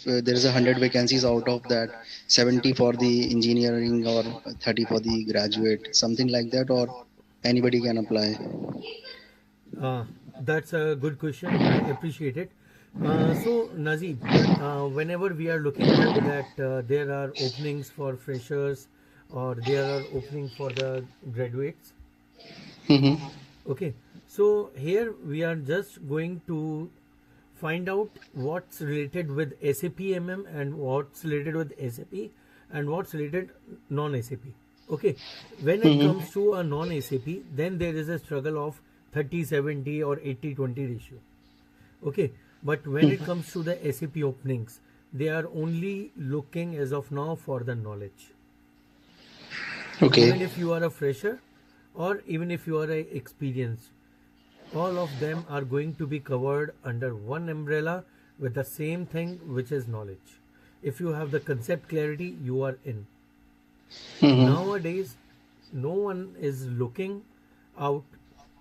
if there is 100 vacancies, out of that 70 for the engineering or 30 for the graduate, something like that, or anybody can apply? Uh, that's a good question. I appreciate it. So, Nazib, whenever we are looking out that there are openings for freshers or there are openings for the graduates, Mm-hmm. okay, so here we are just going to find out what's related with SAP MM and what's related with SAP and what's related non-SAP. Okay, when it Mm-hmm. comes to a non-SAP, then there is a struggle of 30-70 or 80-20 ratio. Okay, but when it comes to the SAP openings, they are only looking as of now for the knowledge. Even Okay. if you are a fresher or even if you are a experienced, all of them are going to be covered under one umbrella with the same thing, which is knowledge. If you have the concept clarity, you are in. Mm-hmm. Nowadays, no one is looking out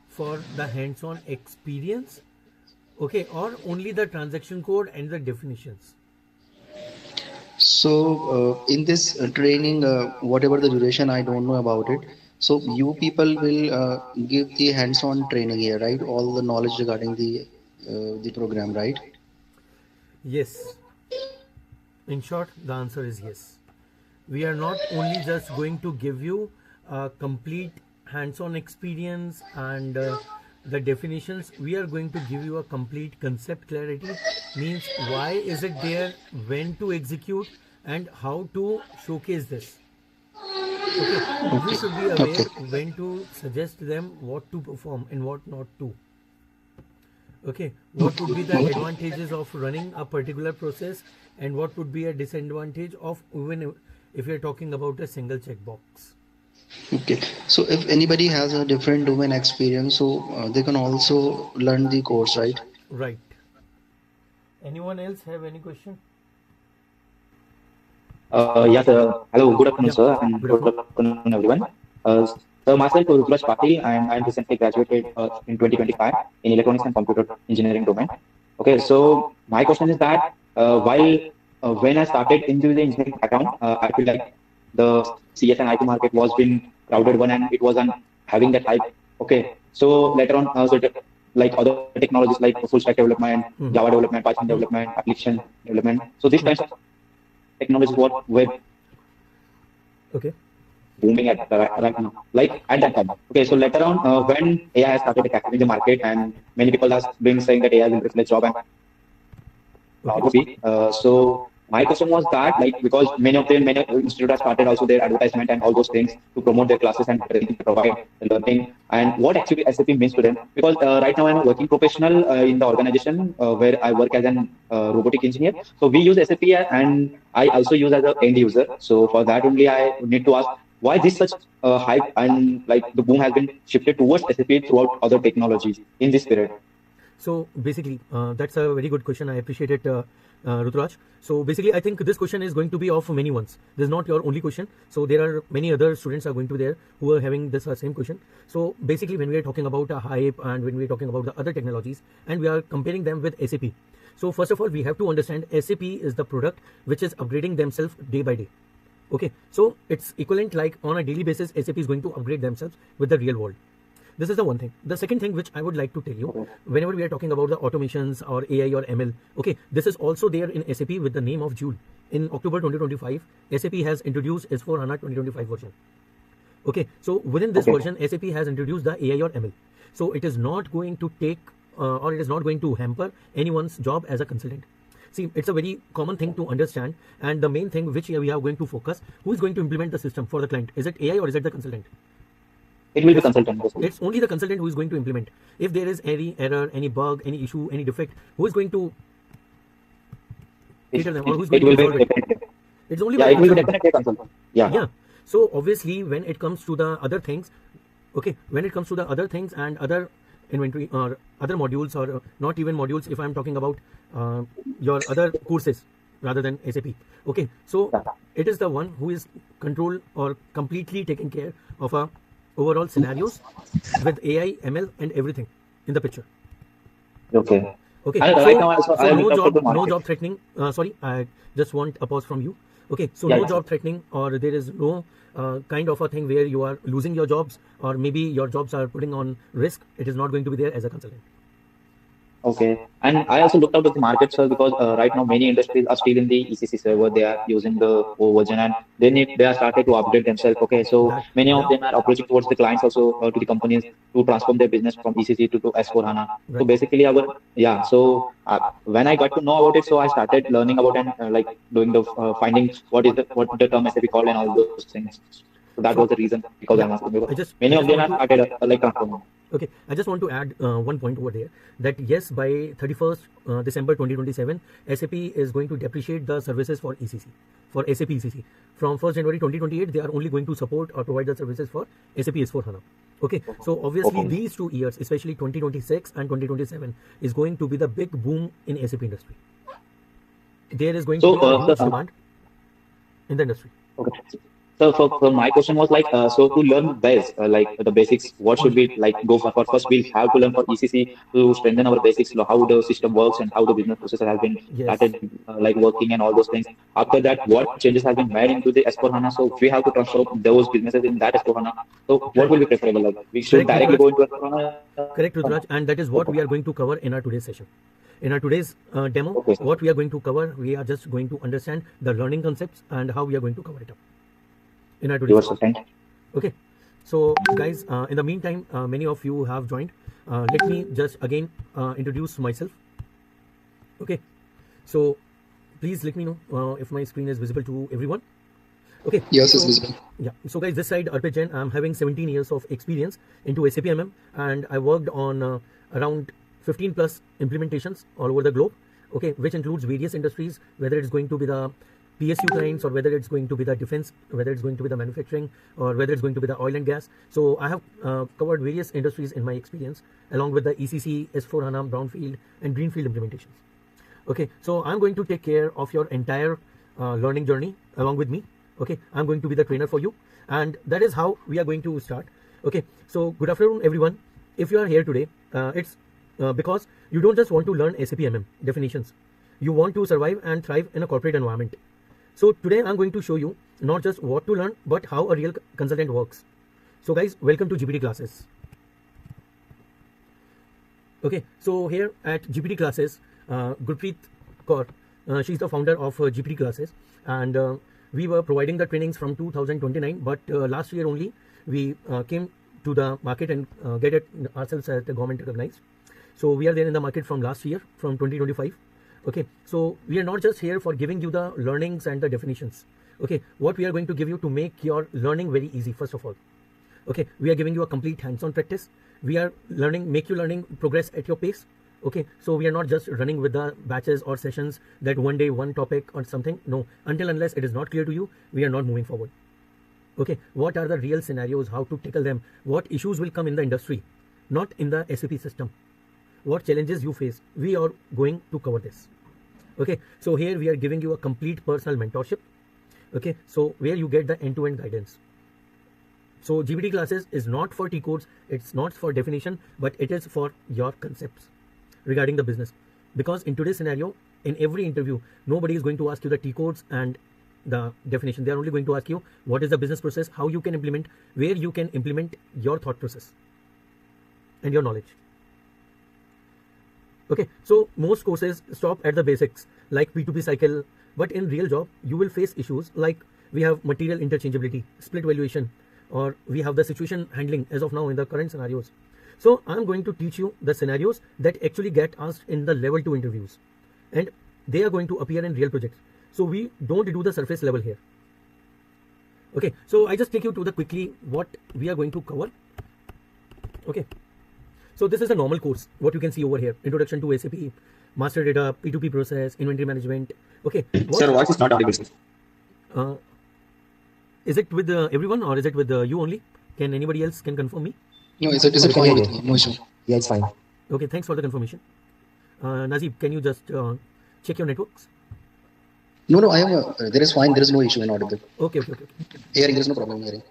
for the hands on experience, okay, or only the transaction code and the definitions. So, in this training, whatever the duration, I don't know about it. So, you people will give the hands-on training here, right? All the knowledge regarding the program, right? Yes, in short, the answer is yes. We are not only just going to give you a complete hands on experience and the definitions, we are going to give you a complete concept clarity, means why is it there, when to execute, and how to showcase this. Okay, you should be Okay. aware when to suggest them what to perform and what not to. Okay, what would be the advantages of running a particular process and what would be a disadvantage of even if you're talking about a single checkbox. Okay. So, if anybody has a different domain experience, so they can also learn the course, right? Right. Anyone else have any question? Yes, hello, good afternoon, Yeah. sir, and Good good afternoon. afternoon, everyone. Sir, myself, Rukraj Patil, and I'm recently graduated in 2025 in electronics and computer engineering domain. Okay, so my question is that while when I started into the engineering background, I feel like the CS and IT market was being crowded one, and it was on having that hype. Okay, so later on, like other technologies like full stack development, Java Mm-hmm. development, Python Mm-hmm. development, application development. So these kinds of technologies were Okay. booming at right now, like at that time. Okay, so later on, when AI has started capturing the market, and many people have been saying that AI will replace job and Okay. would be. So my question was that, like, because many institutes have started also their advertisement and all those things to promote their classes and everything to provide the learning, and what actually SAP means to them. Because right now I'm a working professional in the organization where I work as an robotic engineer. So we use SAP and I also use as an end user. So for that only I need to ask why this such hype and like the boom has been shifted towards SAP throughout other technologies in this period. So basically, that's a very good question. I appreciate it, Rutraj. So basically, I think this question is going to be of many ones. This is not your only question. So there are many other students are going to be there who are having this same question. So basically, when we are talking about a hype and when we are talking about the other technologies and we are comparing them with SAP. So first of all, we have to understand SAP is the product which is upgrading themselves day by day. Okay, so it's equivalent like on a daily basis, SAP is going to upgrade themselves with the real world. This is the one thing. The second thing which I would like to tell you, whenever we are talking about the automations or AI or ML, okay, this is also there in SAP with the name of Joule. In October 2025, SAP has introduced S4HANA 2025 version. Okay, so within this Okay. version, SAP has introduced the AI or ML. So it is not going to take or it is not going to hamper anyone's job as a consultant. See, it's a very common thing to understand, and the main thing which we are going to focus: who is going to implement the system for the client? Is it AI or is it the consultant? It will be It's consultant basically. it's only the consultant who is going to implement. If there is any error, any bug, any issue, any defect, who is going to It, cater them or who is it going to will be resolve it? definitely. It's only Yeah, by it will be consultant. definitely a consultant. Yeah. Yeah. So obviously, when it comes to the other things, okay, when it comes to the other things and other inventory or other modules or not even modules, if I'm talking about your other courses rather than SAP, okay, so Yeah. it is the one who is control or completely taking care of a overall scenarios with AI, ML, and everything in the picture. Okay. Okay, And so right now also so I no looked up for the job, no market. job threatening. Sorry, I just want a pause from you. Okay, so Yeah, no yeah. job threatening, or there is no kind of a thing where you are losing your jobs, or maybe your jobs are putting on risk. It is not going to be there as a consultant. Okay. And I also looked out at the market, sir, because right now many industries are still in the ECC server. They are using the old version and they are started to upgrade themselves. Okay. So That many of that them are approaching towards the clients also to the companies to transform their business from ECC to S4 HANA. So right. basically yeah. So when I got to know about it, so I started learning about and like doing the finding what the term SAP called and all those things. So that was the So reason because I'm yeah, asking because many I of just them are want to started like transforming. okay, I just want to add one point over there that yes, by 31st December 2027, SAP is going to depreciate the services for ECC, for SAP ECC. From 1st January 2028, they are only going to support or provide the services for SAP S4 HANA. Okay, so obviously Okay. these 2 years, especially 2026 and 2027, is going to be the big boom in SAP industry. There is going to So, be a sir, huge demand in the industry. okay. So for my question was like, so to learn best, like the basics, what should Only. we like go for? First, we'll have to learn for ECC to strengthen our basics, how the system works and how the business process has been Yes. started like working and all those things. After that, what changes have been made into the S4HANA? So we have to transfer those businesses in that S4HANA. So what Correct. will be preferable? Like we should Correct, directly Ruturaj. go into S4HANA? Correct, Ruturaj. And that is what we are going to cover in our today's session. In our today's demo, Okay, sir. what we are going to cover, we are just going to understand the learning concepts and how we are going to cover it up in our today's Yours, sir. session. Thank you. Okay, so guys, in the meantime, many of you have joined. Let me just again introduce myself. Okay, so please let me know if my screen is visible to everyone. Okay, Yes, it's so visible. yeah, so guys, this side Arpit Jain, I'm having 17 years of experience into SAP MM, and I worked on around 15 plus implementations all over the globe. Okay, which includes various industries, whether it's going to be the PSU clients, or whether it's going to be the defense, whether it's going to be the manufacturing, or whether it's going to be the oil and gas. So I have covered various industries in my experience, along with the ECC, S4 HANA, brownfield, and greenfield implementations. Okay, so I'm going to take care of your entire learning journey along with me. Okay, I'm going to be the trainer for you, and that is how we are going to start. Okay, so good afternoon, everyone. If you are here today, it's because you don't just want to learn SAP MM definitions. You want to survive and thrive in a corporate environment. So today I'm going to show you not just what to learn, but how a real consultant works. So guys, welcome to GPT classes. Okay, so here at GPT classes, Gurpreet Kaur, she's the founder of GPT classes, and we were providing the trainings from 2029, but last year only we came to the market and get it ourselves as the government recognized. So we are there in the market from last year, from 2025. Okay, so we are not just here for giving you the learnings and the definitions. Okay, what we are going to give you to make your learning very easy, first of all. Okay, we are giving you a complete hands-on practice. We are make you learning progress at your pace. Okay, so we are not just running with the batches or sessions that one day one topic or something. No, until unless it is not clear to you, we are not moving forward. Okay, what are the real scenarios, how to tackle them, what issues will come in the industry, not in the SAP system, what challenges you face, we are going to cover this. Okay, so here we are giving you a complete personal mentorship. Okay, so where you get the end-to-end guidance. So GPT classes is not for T codes, it's not for definition, but it is for your concepts regarding the business. Because in today's scenario, in every interview, nobody is going to ask you the T codes and the definition. They are only going to ask you what is the business process, how you can implement, where you can implement your thought process and your knowledge. Okay, so most courses stop at the basics like P2P cycle, but in real job, you will face issues like we have material interchangeability, split valuation, or we have the situation handling as of now in the current scenarios. So I'm going to teach you the scenarios that actually get asked in the level 2 interviews, and they are going to appear in real projects. So we don't do the surface level here. Okay, so I just take you to the quickly what we are going to cover. Okay, so this is a normal course, what you can see over here: introduction to SAP, master data, P2P process, inventory management. Okay, Sir, voice is not audible, sir. Is it with everyone, or is it with you only? Can anybody else can confirm me? No, is it fine with me? No issue. Yeah, it's fine. Okay, thanks for the confirmation. Nazib, can you just check your networks? No, I am. There is fine. There is no issue in audible. Okay. Hearing, there is no problem hearing.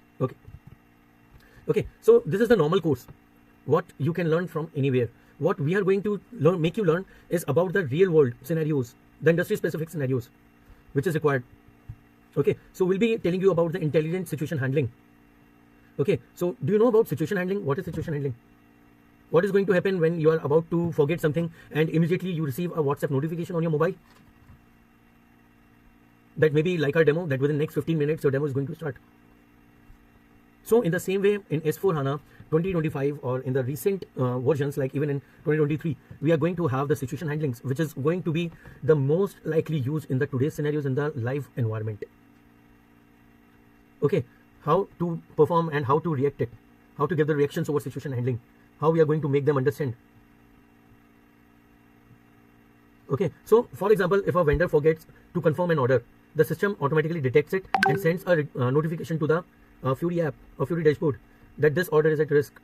Okay. So this is the normal course, what you can learn from anywhere. what we are going to make you learn is about the real world scenarios, the industry specific scenarios, which is required. Okay, so we'll be telling you about the intelligent situation handling. Okay, so do you know about situation handling? What is situation handling? What is going to happen when you are about to forget something and immediately you receive a WhatsApp notification on your mobile? That may be like our demo, that within the next 15 minutes your demo is going to start. So in the same way, in S4HANA 2025 or in the recent versions, like even in 2023, we are going to have the situation handlings, which is going to be the most likely used in the today's scenarios in the live environment. Okay, how to perform and how to react it, how to give the reactions over situation handling, how we are going to make them understand. Okay, so for example, if a vendor forgets to confirm an order, the system automatically detects it and sends a notification to the Fury app or Fury dashboard that this order is at risk.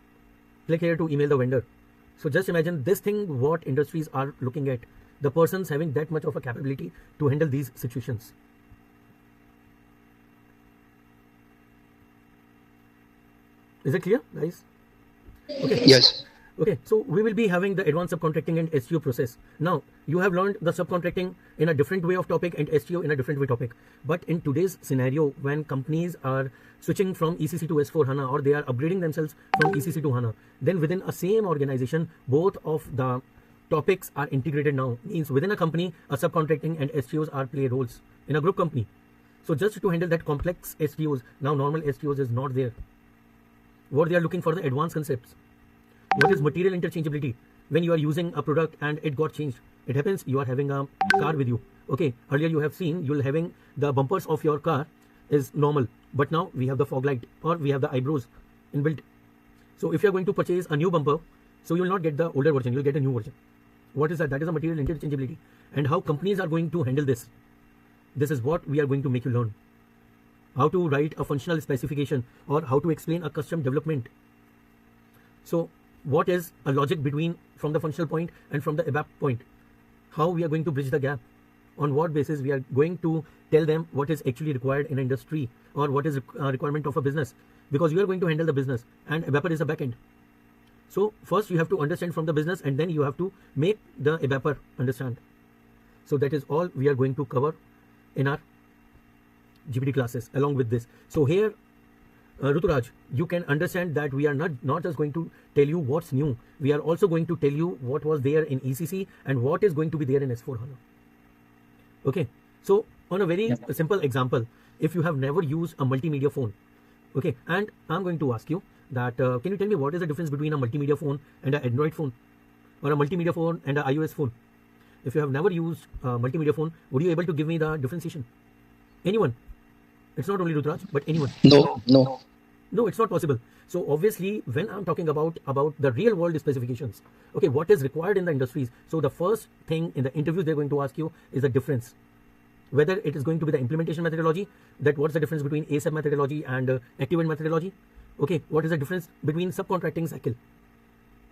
Click here to email the vendor. So just imagine this thing, what industries are looking at, the persons having that much of a capability to handle these situations. Is it clear, guys? Okay. Yes. Okay, so we will be having the advanced subcontracting and STO process. Now, you have learned the subcontracting in a different way of topic and STO in a different way topic. But in today's scenario, when companies are switching from ECC to S4HANA or they are upgrading themselves from ECC to HANA, then within a same organization, both of the topics are integrated now. Means within a company, a subcontracting and STOs are play roles in a group company. So just to handle that complex STOs, now normal STOs is not there. What they are looking for the advanced concepts. What is material interchangeability? When you are using a product and it got changed, it happens you are having a car with you. Okay, earlier you have seen you'll having the bumpers of your car is normal, but now we have the fog light or we have the eyebrows inbuilt. So if you are going to purchase a new bumper, so you will not get the older version, you'll get a new version. What is that? That is a material interchangeability. And how companies are going to handle this. This is what we are going to make you learn. How to write a functional specification or how to explain a custom development. So what is a logic between from the functional point and from the ABAP point? How we are going to bridge the gap? On what basis we are going to tell them what is actually required in industry or what is a requirement of a business? Because you are going to handle the business and ABAP is a backend. So first you have to understand from the business and then you have to make the ABAPer understand. So that is all we are going to cover in our GPT classes along with this. So here Ruturaj, you can understand that we are not just going to tell you what's new. We are also going to tell you what was there in ECC and what is going to be there in S4HANA. Okay, so on a very simple example, if you have never used a multimedia phone, okay, and I'm going to ask you that can you tell me what is the difference between a multimedia phone and an Android phone or a multimedia phone and an iOS phone? If you have never used a multimedia phone, would you able to give me the differentiation? Anyone? It's not only Ruturaj, but anyone. No, it's not possible. So obviously, when I'm talking about the real world specifications, okay, what is required in the industries? So the first thing in the interviews they're going to ask you is the difference. Whether it is going to be the implementation methodology, that what's the difference between ASAP methodology and Activate methodology? Okay, what is the difference between subcontracting cycle?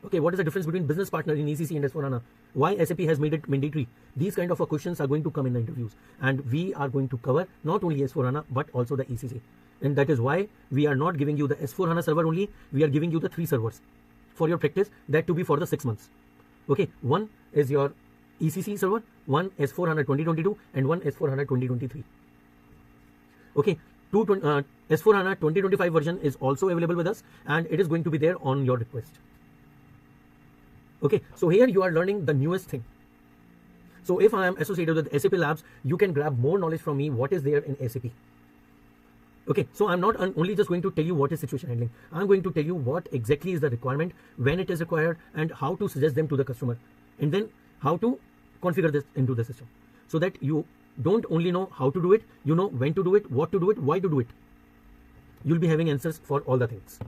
Okay, what is the difference between business partner in ECC and S4HANA? Why SAP has made it mandatory? These kind of questions are going to come in the interviews. And we are going to cover not only S4HANA, but also the ECC. And that is why we are not giving you the S4HANA server only. We are giving you the 3 servers for your practice, that to be for the 6 months. Okay, one is your ECC server, one S4HANA 2022, and one S4HANA 2023. Okay, S4HANA 2025 version is also available with us, and it is going to be there on your request. Okay, so here you are learning the newest thing. So if I am associated with SAP Labs, you can grab more knowledge from me what is there in SAP. Okay, so I'm not only just going to tell you what is situation handling. I'm going to tell you what exactly is the requirement, when it is required, and how to suggest them to the customer, and then how to configure this into the system, so that you don't only know how to do it, you know when to do it, what to do it, why to do it. You'll be having answers for all the things.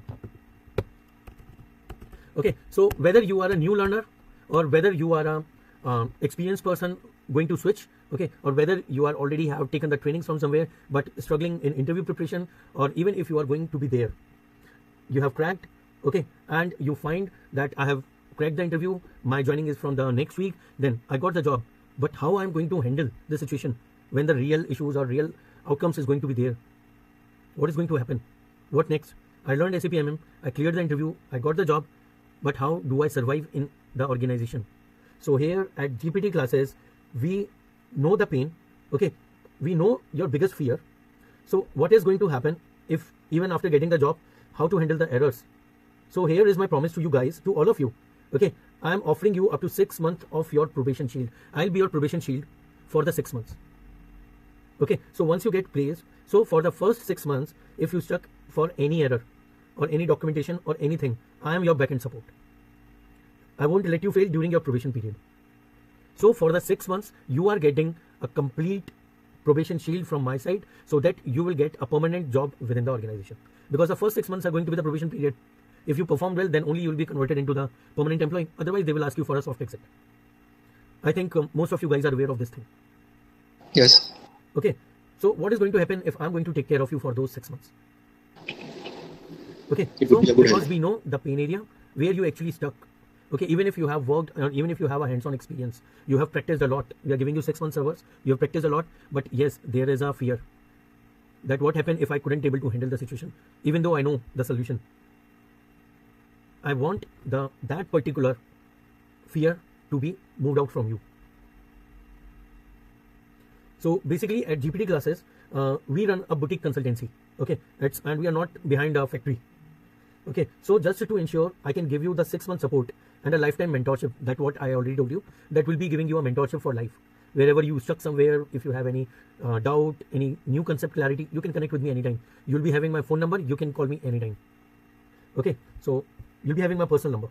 Okay, so whether you are a new learner or whether you are a experienced person going to switch, okay, or whether you are already have taken the trainings from somewhere but struggling in interview preparation, or even if you are going to be there, you have cracked, okay, and you find that I have cracked the interview, my joining is from the next week, then I got the job. But how I'm going to handle the situation when the real issues or real outcomes is going to be there? What is going to happen? What next? I learned SAP MM, I cleared the interview, I got the job, but how do I survive in the organization. So here at GPT classes, we know the pain, okay, we know your biggest fear. So what is going to happen if even after getting the job, how to handle the errors. So here is my promise to you guys, to all of you, okay, I am offering you up to 6 months of your probation shield. I'll be your probation shield for the 6 months. Okay, so once you get placed, so for the first 6 months, if you stuck for any error or any documentation or anything, I am your backend support. I won't let you fail during your probation period. So for the 6 months, you are getting a complete probation shield from my side, so that you will get a permanent job within the organization. Because the first 6 months are going to be the probation period. If you perform well, then only you will be converted into the permanent employee. Otherwise, they will ask you for a soft exit. I think most of you guys are aware of this thing. Yes. Okay. So what is going to happen if I'm going to take care of you for those 6 months? Okay. It So would be a good because help. we know the pain area where you actually stuck. Okay. Even if you have worked, even if you have a hands-on experience, you have practiced a lot. We are giving you 6 months servers. You have practiced a lot. But yes, there is a fear that what happened if I couldn't able to handle the situation, even though I know the solution. I want that particular fear to be moved out from you. So basically at GPT classes, we run a boutique consultancy. Okay, and we are not behind a factory. Okay, so just to ensure I can give you the 6 month support and a lifetime mentorship, that what I already told you, that will be giving you a mentorship for life. Wherever you stuck somewhere, if you have any doubt, any new concept clarity, you can connect with me anytime. You'll be having my phone number, you can call me anytime. Okay, so you'll be having my personal number.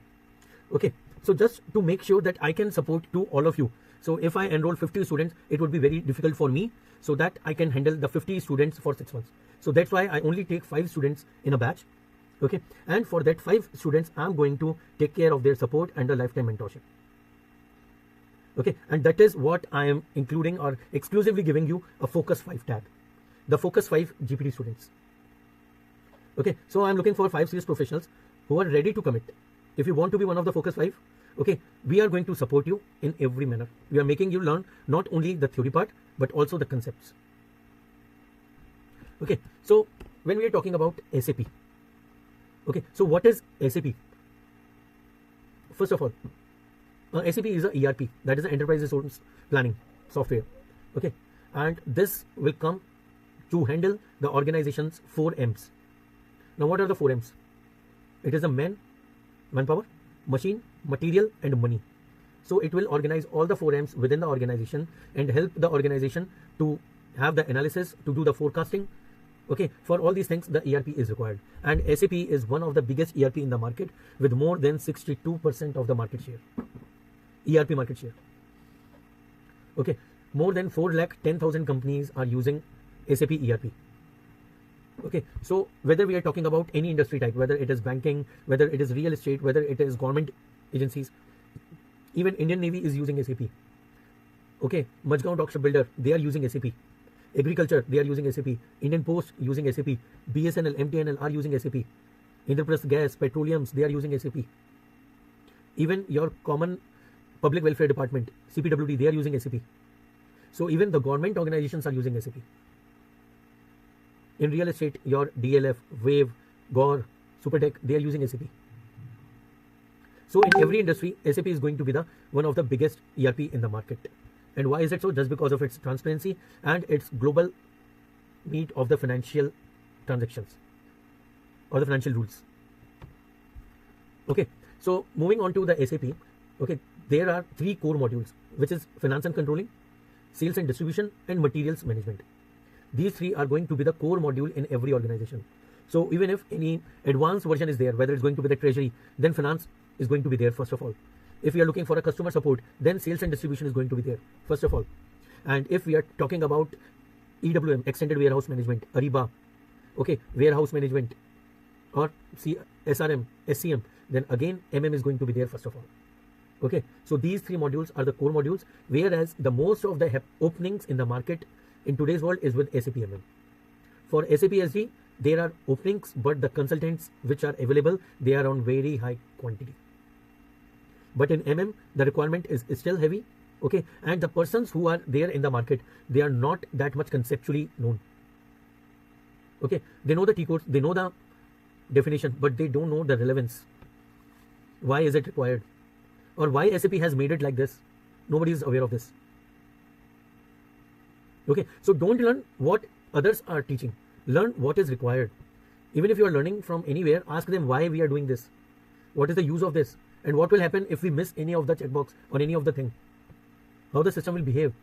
Okay, so just to make sure that I can support to all of you. So if I enroll 50 students, it would be very difficult for me, so that I can handle the 50 students for 6 months. So that's why I only take 5 students in a batch. Okay, and for that 5 students, I'm going to take care of their support and the lifetime mentorship. Okay, and that is what I am including or exclusively giving you a Focus 5 tag, the Focus 5 GPT students. Okay, so I'm looking for 5 serious professionals who are ready to commit. If you want to be one of the Focus 5, okay, we are going to support you in every manner. We are making you learn not only the theory part, but also the concepts. Okay, so when we are talking about SAP, okay, so what is SAP? First of all, SAP is a ERP, that is an enterprise resource planning software. Okay, and this will come to handle the organization's 4 M's. Now, what are the 4 M's? It is a manpower, machine, material, and money. So it will organize all the 4 M's within the organization and help the organization to have the analysis, to do the forecasting. Okay, for all these things, the ERP is required. And SAP is one of the biggest ERP in the market with more than 62% of the market share. ERP market share. Okay, more than 410,000 companies are using SAP ERP. Okay, so whether we are talking about any industry type, whether it is banking, whether it is real estate, whether it is government agencies, even Indian Navy is using SAP. Okay, Majgaon Dock Shipbuilder, they are using SAP. Agriculture, they are using SAP. Indian Post using SAP. BSNL, MTNL are using SAP. Indraprasth Gas, Petroleums, they are using SAP. Even your common public welfare department, CPWD, they are using SAP. So even the government organizations are using SAP. In real estate, your DLF, Wave, Gore, Supertech, they are using SAP. So in every industry, SAP is going to be one of the biggest ERP in the market. And why is it so? Just because of its transparency and its global meet of the financial transactions or the financial rules. Okay, so moving on to the SAP, okay, there are 3 core modules, which is finance and controlling, sales and distribution, and materials management. These 3 are going to be the core module in every organization. So even if any advanced version is there, whether it's going to be the treasury, then finance is going to be there first of all. If we are looking for a customer support, then sales and distribution is going to be there first of all. And if we are talking about EWM, extended warehouse management, Ariba, okay, warehouse management, or SRM, SCM, then again MM is going to be there first of all. Okay, so these 3 modules are the core modules, whereas the most of the openings in the market in today's world is with SAP MM. For SAP SD, there are openings, but the consultants which are available, they are on very high quantity. But in MM, the requirement is still heavy. Okay, and the persons who are there in the market, they are not that much conceptually known. Okay, they know the T codes, they know the definition, but they don't know the relevance. Why is it required? Or why SAP has made it like this? Nobody is aware of this. Okay, so don't learn what others are teaching. Learn what is required. Even if you are learning from anywhere, ask them why we are doing this. What is the use of this? And what will happen if we miss any of the checkbox or any of the thing? How the system will behave.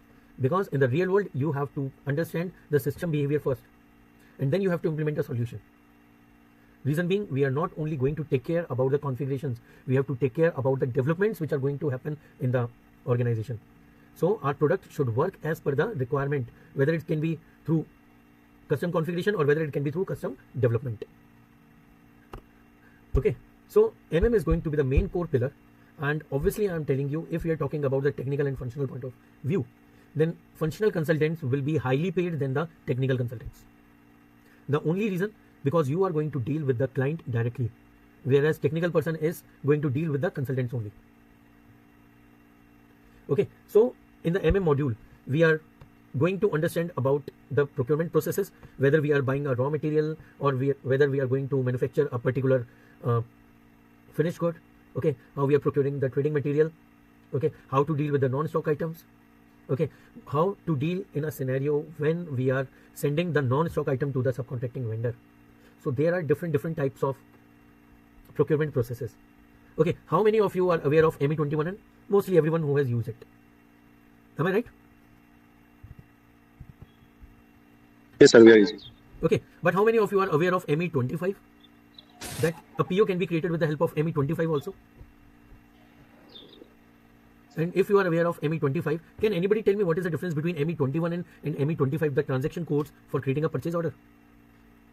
Because in the real world, you have to understand the system behavior first. And then you have to implement a solution. Reason being, we are not only going to take care about the configurations, we have to take care about the developments which are going to happen in the organization. So our product should work as per the requirement, whether it can be through custom configuration or whether it can be through custom development. Okay, so MM is going to be the main core pillar. And obviously, I'm telling you, if we are talking about the technical and functional point of view, then functional consultants will be highly paid than the technical consultants. The only reason, because you are going to deal with the client directly, whereas technical person is going to deal with the consultants only. Okay, so in the MM module, we are going to understand about the procurement processes, whether we are buying a raw material or whether we are going to manufacture a particular finished good. Okay, how we are procuring the trading material. Okay, how to deal with the non-stock items. Okay, how to deal in a scenario when we are sending the non-stock item to the subcontracting vendor. So there are different types of procurement processes. Okay, how many of you are aware of ME21N? Mostly everyone who has used it. Am I right? Yes, sir, we are using. Okay, but how many of you are aware of ME25? That a PO can be created with the help of ME25 also. And if you are aware of ME25, can anybody tell me what is the difference between ME21N and ME25, the transaction codes for creating a purchase order?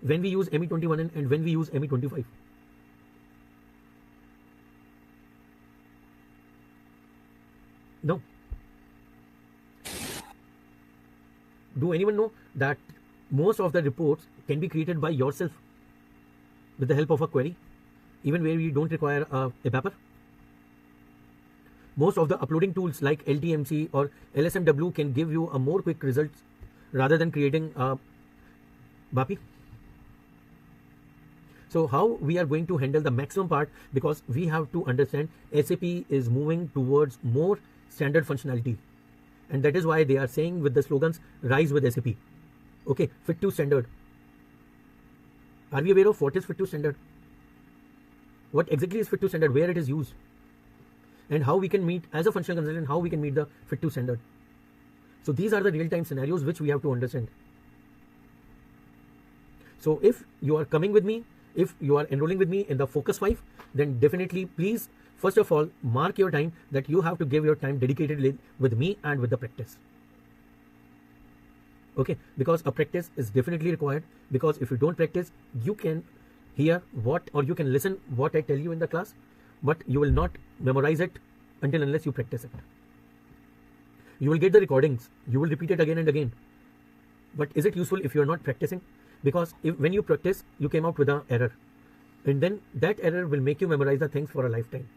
When we use ME21N and when we use ME25? No. Do anyone know that most of the reports can be created by yourself with the help of a query, even where you don't require a paper? Most of the uploading tools like LTMC or LSMW can give you a more quick results rather than creating a BAPI. So how we are going to handle the maximum part, because we have to understand SAP is moving towards more standard functionality. And that is why they are saying with the slogans, rise with SAP. Okay, fit to standard. Are we aware of what is fit to standard? What exactly is fit to standard, where it is used? And how we can meet, as a functional consultant, how we can meet the fit to standard. So these are the real-time scenarios which we have to understand. So if you are coming with me, if you are enrolling with me in the Focus 5, then definitely please, first of all, mark your time that you have to give your time dedicatedly with me and with the practice. Okay, because a practice is definitely required, because if you don't practice, you can hear what, or you can listen what I tell you in the class, but you will not memorize it until unless you practice it. You will get the recordings, you will repeat it again and again. But is it useful if you are not practicing? Because when you practice, you came out with an error. And then that error will make you memorize the things for a lifetime.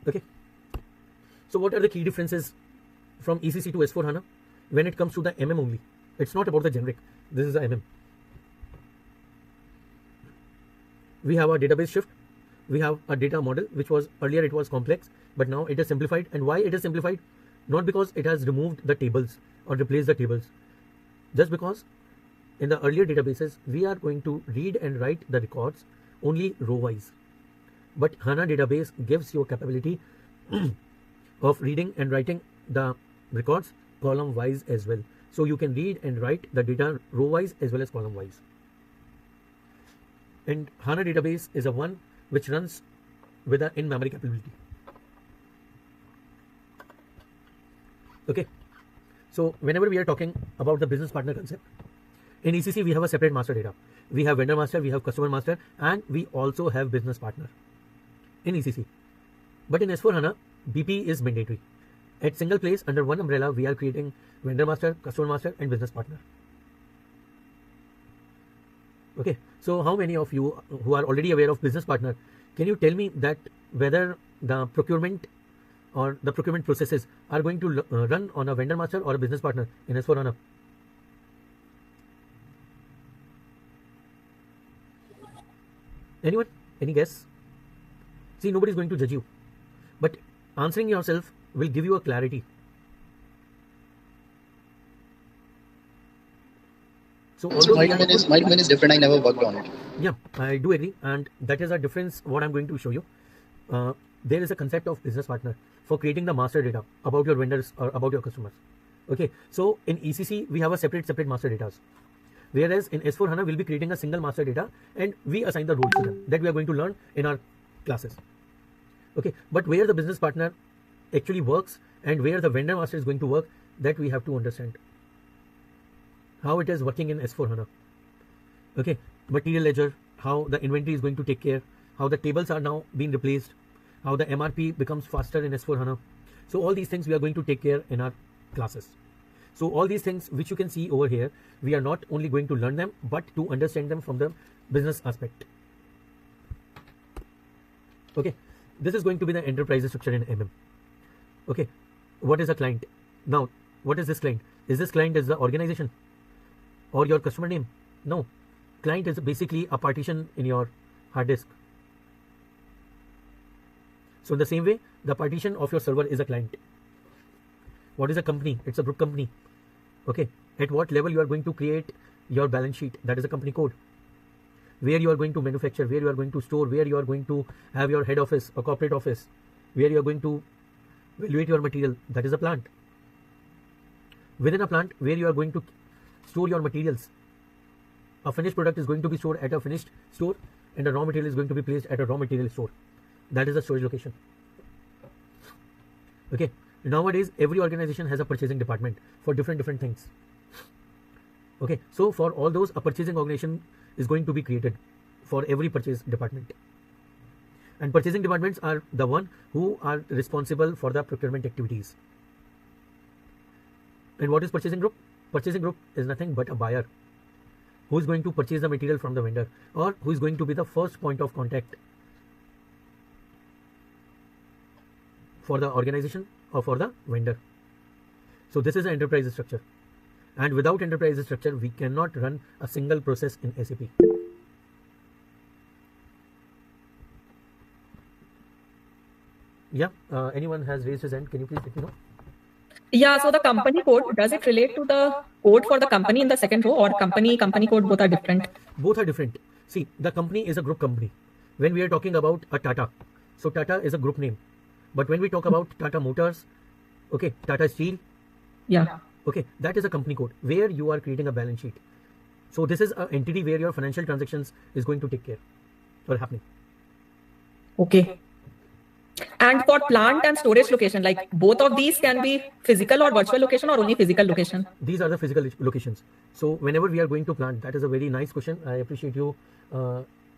Okay. So what are the key differences from ECC to S4HANA when it comes to the MM only? It's not about the generic. This is the MM. We have a database shift. We have a data model, which was earlier it was complex, but now it is simplified. And why it is simplified? Not because it has removed the tables or replaced the tables. Just because in the earlier databases, we are going to read and write the records only row-wise. But HANA database gives you a capability of reading and writing the records column-wise as well. So you can read and write the data row-wise as well as column-wise. And HANA database is a one which runs with an in-memory capability. Okay. So whenever we are talking about the business partner concept, in ECC we have a separate master data. We have vendor master, we have customer master, and we also have business partner in ECC. But in S4HANA, BP is mandatory. At single place under one umbrella, we are creating vendor master, customer master, and business partner. Okay, so how many of you who are already aware of business partner, can you tell me that whether the procurement or the procurement processes are going to run on a vendor master or a business partner in S4HANA? Anyone? Any guess? See, nobody is going to judge you, but answering yourself will give you a clarity. So So my domain is different. I never worked on it. yeah, I do agree, and that is a difference. What I'm going to show you, there is a concept of business partner for creating the master data about your vendors or about your customers. Okay, so in ECC we have a separate master data, whereas in S4HANA we'll be creating a single master data and we assign the roles to them that we are going to learn in our classes. Okay, but where the business partner actually works and where the vendor master is going to work, that we have to understand how it is working in S4HANA. Okay, material ledger, how the inventory is going to take care, how the tables are now being replaced, how the MRP becomes faster in S4HANA. So all these things we are going to take care in our classes. So all these things which you can see over here, we are not only going to learn them, but to understand them from the business aspect. Okay, this is going to be the enterprise structure in MM. Okay, what is a client? Now, what is this client? Is this client is the organization or your customer name? No, client is basically a partition in your hard disk. So in the same way, the partition of your server is a client. What is a company? It's a group company. Okay, at what level you are going to create your balance sheet? That is a company code. Where you are going to manufacture, where you are going to store, where you are going to have your head office or corporate office, where you are going to evaluate your material, that is a plant. Within a plant, where you are going to store your materials, a finished product is going to be stored at a finished store and a raw material is going to be placed at a raw material store. That is a storage location. Okay, nowadays every organization has a purchasing department for different things. Okay, so for all those, a purchasing organization is going to be created for every purchase department, and purchasing departments are the one who are responsible for the procurement activities. And what is purchasing group? Purchasing group is nothing but a buyer who is going to purchase the material from the vendor, or who is going to be the first point of contact for the organization or for the vendor. So this is an enterprise structure, and without enterprise structure we cannot run a single process in SAP. Yeah, anyone has raised his hand? Can you please let me know? Yeah, so the company code, does it relate to the code for the company in the second row, or company code both are different? Both are different. See, the company is a group company. When we are talking about a Tata, so Tata is a group name. But when we talk about Tata Motors, okay, Tata Steel, Yeah. okay, that is a company code where you are creating a balance sheet. So this is an entity where your financial transactions is going to take care or happening. Okay. And for plant and storage location, like both of these can be physical or virtual location, or only physical location? These are the physical locations. So whenever we are going to plant, that is a very nice question. I appreciate you,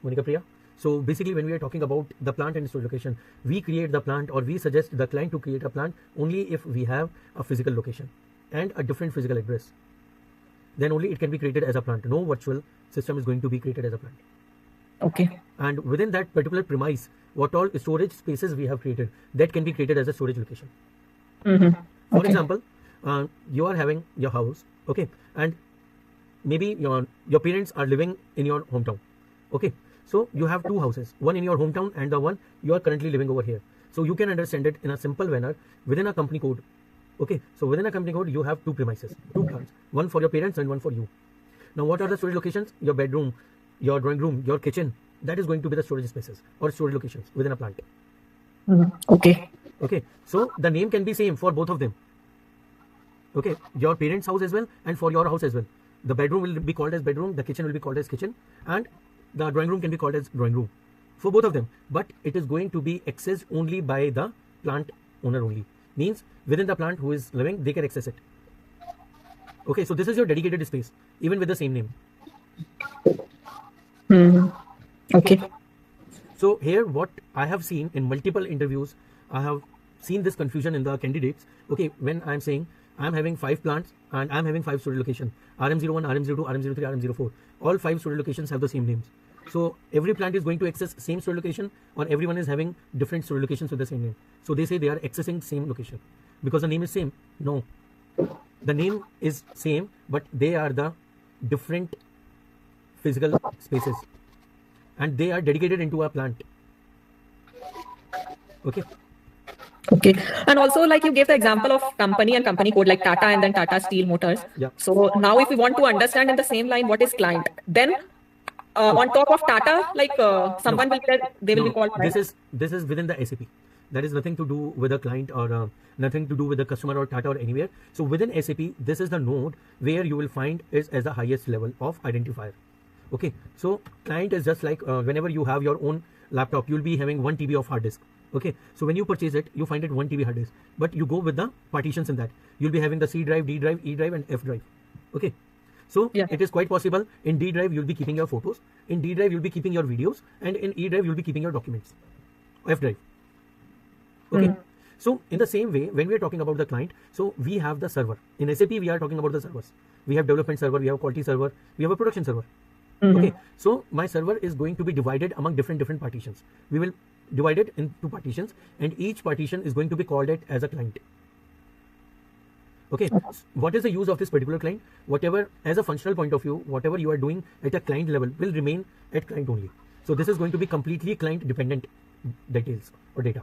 Monica Priya. So basically, when we are talking about the plant and storage location, we create the plant, or we suggest the client to create a plant only if we have a physical location and a different physical address. Then only it can be created as a plant. No virtual system is going to be created as a plant. Okay. And within that particular premise, what all storage spaces we have created, that can be created as a storage location. Mm-hmm. For Okay. example, you are having your house, okay, and maybe your parents are living in your hometown, okay. So you have two houses, one in your hometown and the one you are currently living over here. So you can understand it in a simple manner within a company code. Okay, so within a company code, you have two premises, two plants, one for your parents and one for you. Now, what are the storage locations? Your bedroom, your drawing room, your kitchen, that is going to be the storage spaces or storage locations within a plant. Okay. Okay, so the name can be same for both of them. Okay, your parents' house as well and for your house as well. The bedroom will be called as bedroom, the kitchen will be called as kitchen, and the drawing room can be called as drawing room for both of them. But it is going to be accessed only by the plant owner only. Means within the plant who is living, they can access it. Okay, so this is your dedicated space, even with the same name. Okay. So here what I have seen in multiple interviews, I have seen this confusion in the candidates. Okay, when I'm saying I'm having 5 plants and I'm having 5 storage locations, RM01, RM02, RM03, RM04, all 5 storage locations have the same names. So every plant is going to access same storage location, or everyone is having different storage locations with the same name. So they say they are accessing same location because the name is same. No, the name is same, but they are the different physical spaces. and they are dedicated into a plant. Okay. Okay. And also, like you gave the example of company and company code, like Tata and then Tata Steel Motors. Yeah. So now, if we want to understand in the same line what is client, then on top of Tata, like someone will be there, they will be called. This is within the SAP. That is nothing to do with a client or nothing to do with the customer or Tata or anywhere. So within SAP, this is the node where you will find is as the highest level of identifier. Okay. So client is just like whenever you have your own laptop, you'll be having 1 TB of hard disk. Okay. So when you purchase it, you find it 1 TB hard disk, but you go with the partitions in that. You'll be having the C drive, D drive, E drive, and F drive. Okay. So it is quite possible in D drive you'll be keeping your photos, in D drive you'll be keeping your videos, and in E drive you'll be keeping your documents. F drive. Okay. So in the same way, when we are talking about the client, so we have the server. In SAP, we are talking about the servers. We have development server, we have quality server, we have a production server. Okay. So my server is going to be divided among different partitions. We will divide it into partitions, and each partition is going to be called it as a client. Okay. What is the use of this particular client? Whatever, as a functional point of view, whatever you are doing at a client level will remain at client only. So this is going to be completely client dependent details or data.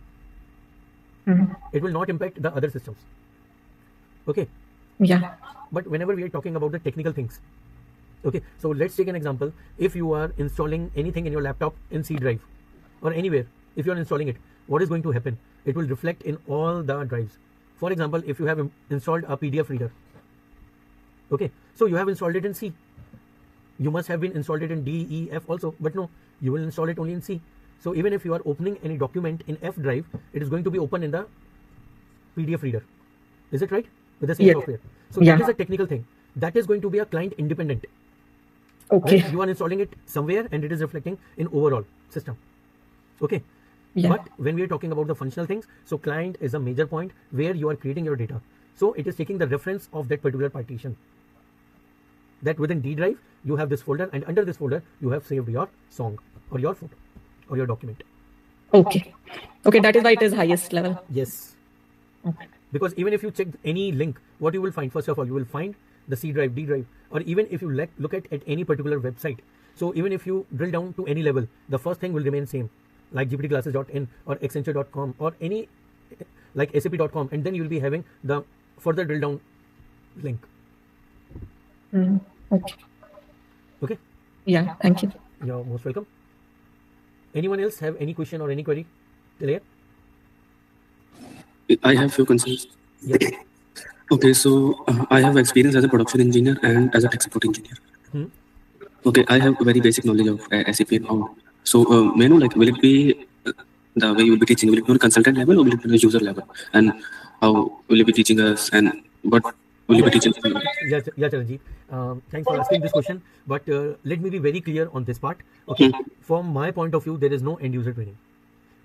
It will not impact the other systems. Okay. Yeah. But whenever we are talking about the technical things, okay, so let's take an example. If you are installing anything in your laptop in C drive or anywhere, if you are installing it, what is going to happen? It will reflect in all the drives. For example, if you have installed a PDF reader, okay, so you have installed it in C. You must have been installed it in D, E, F also, but no, you will install it only in C. So even if you are opening any document in F drive, it is going to be open in the PDF reader. Is it right? With the same software. So that is a technical thing. That is going to be a client independent. Okay. Right? You are installing it somewhere and it is reflecting in overall system. Okay. Yeah. But when we are talking about the functional things, so client is a major point where you are creating your data. So it is taking the reference of that particular partition. That within D drive, you have this folder, and under this folder, you have saved your song or your photo or your document. Okay. Okay, that is why it is highest level. Yes. Okay. Because even if you check any link, what you will find, first of all, you will find the C drive, D drive, or even if you look at any particular website. So even if you drill down to any level, the first thing will remain same, like gptclasses.in or accenture.com or any like sap.com, and then you will be having the further drill down link. Okay. Okay. Yeah, thank you. You're most welcome. Anyone else have any question or any query? Clear? I have few concerns. Yeah. Okay, so I have experience as a production engineer and as a tech support engineer. Okay, I have very basic knowledge of SAP and how. So, may I know, like, will it be the way you will be teaching? Will it be on a consultant level or will it be on a user level? And how will you be teaching us? And what will you be teaching? Yeah, Charanjit. Thanks for asking this question. But let me be very clear on this part. Okay. From my point of view, there is no end user training.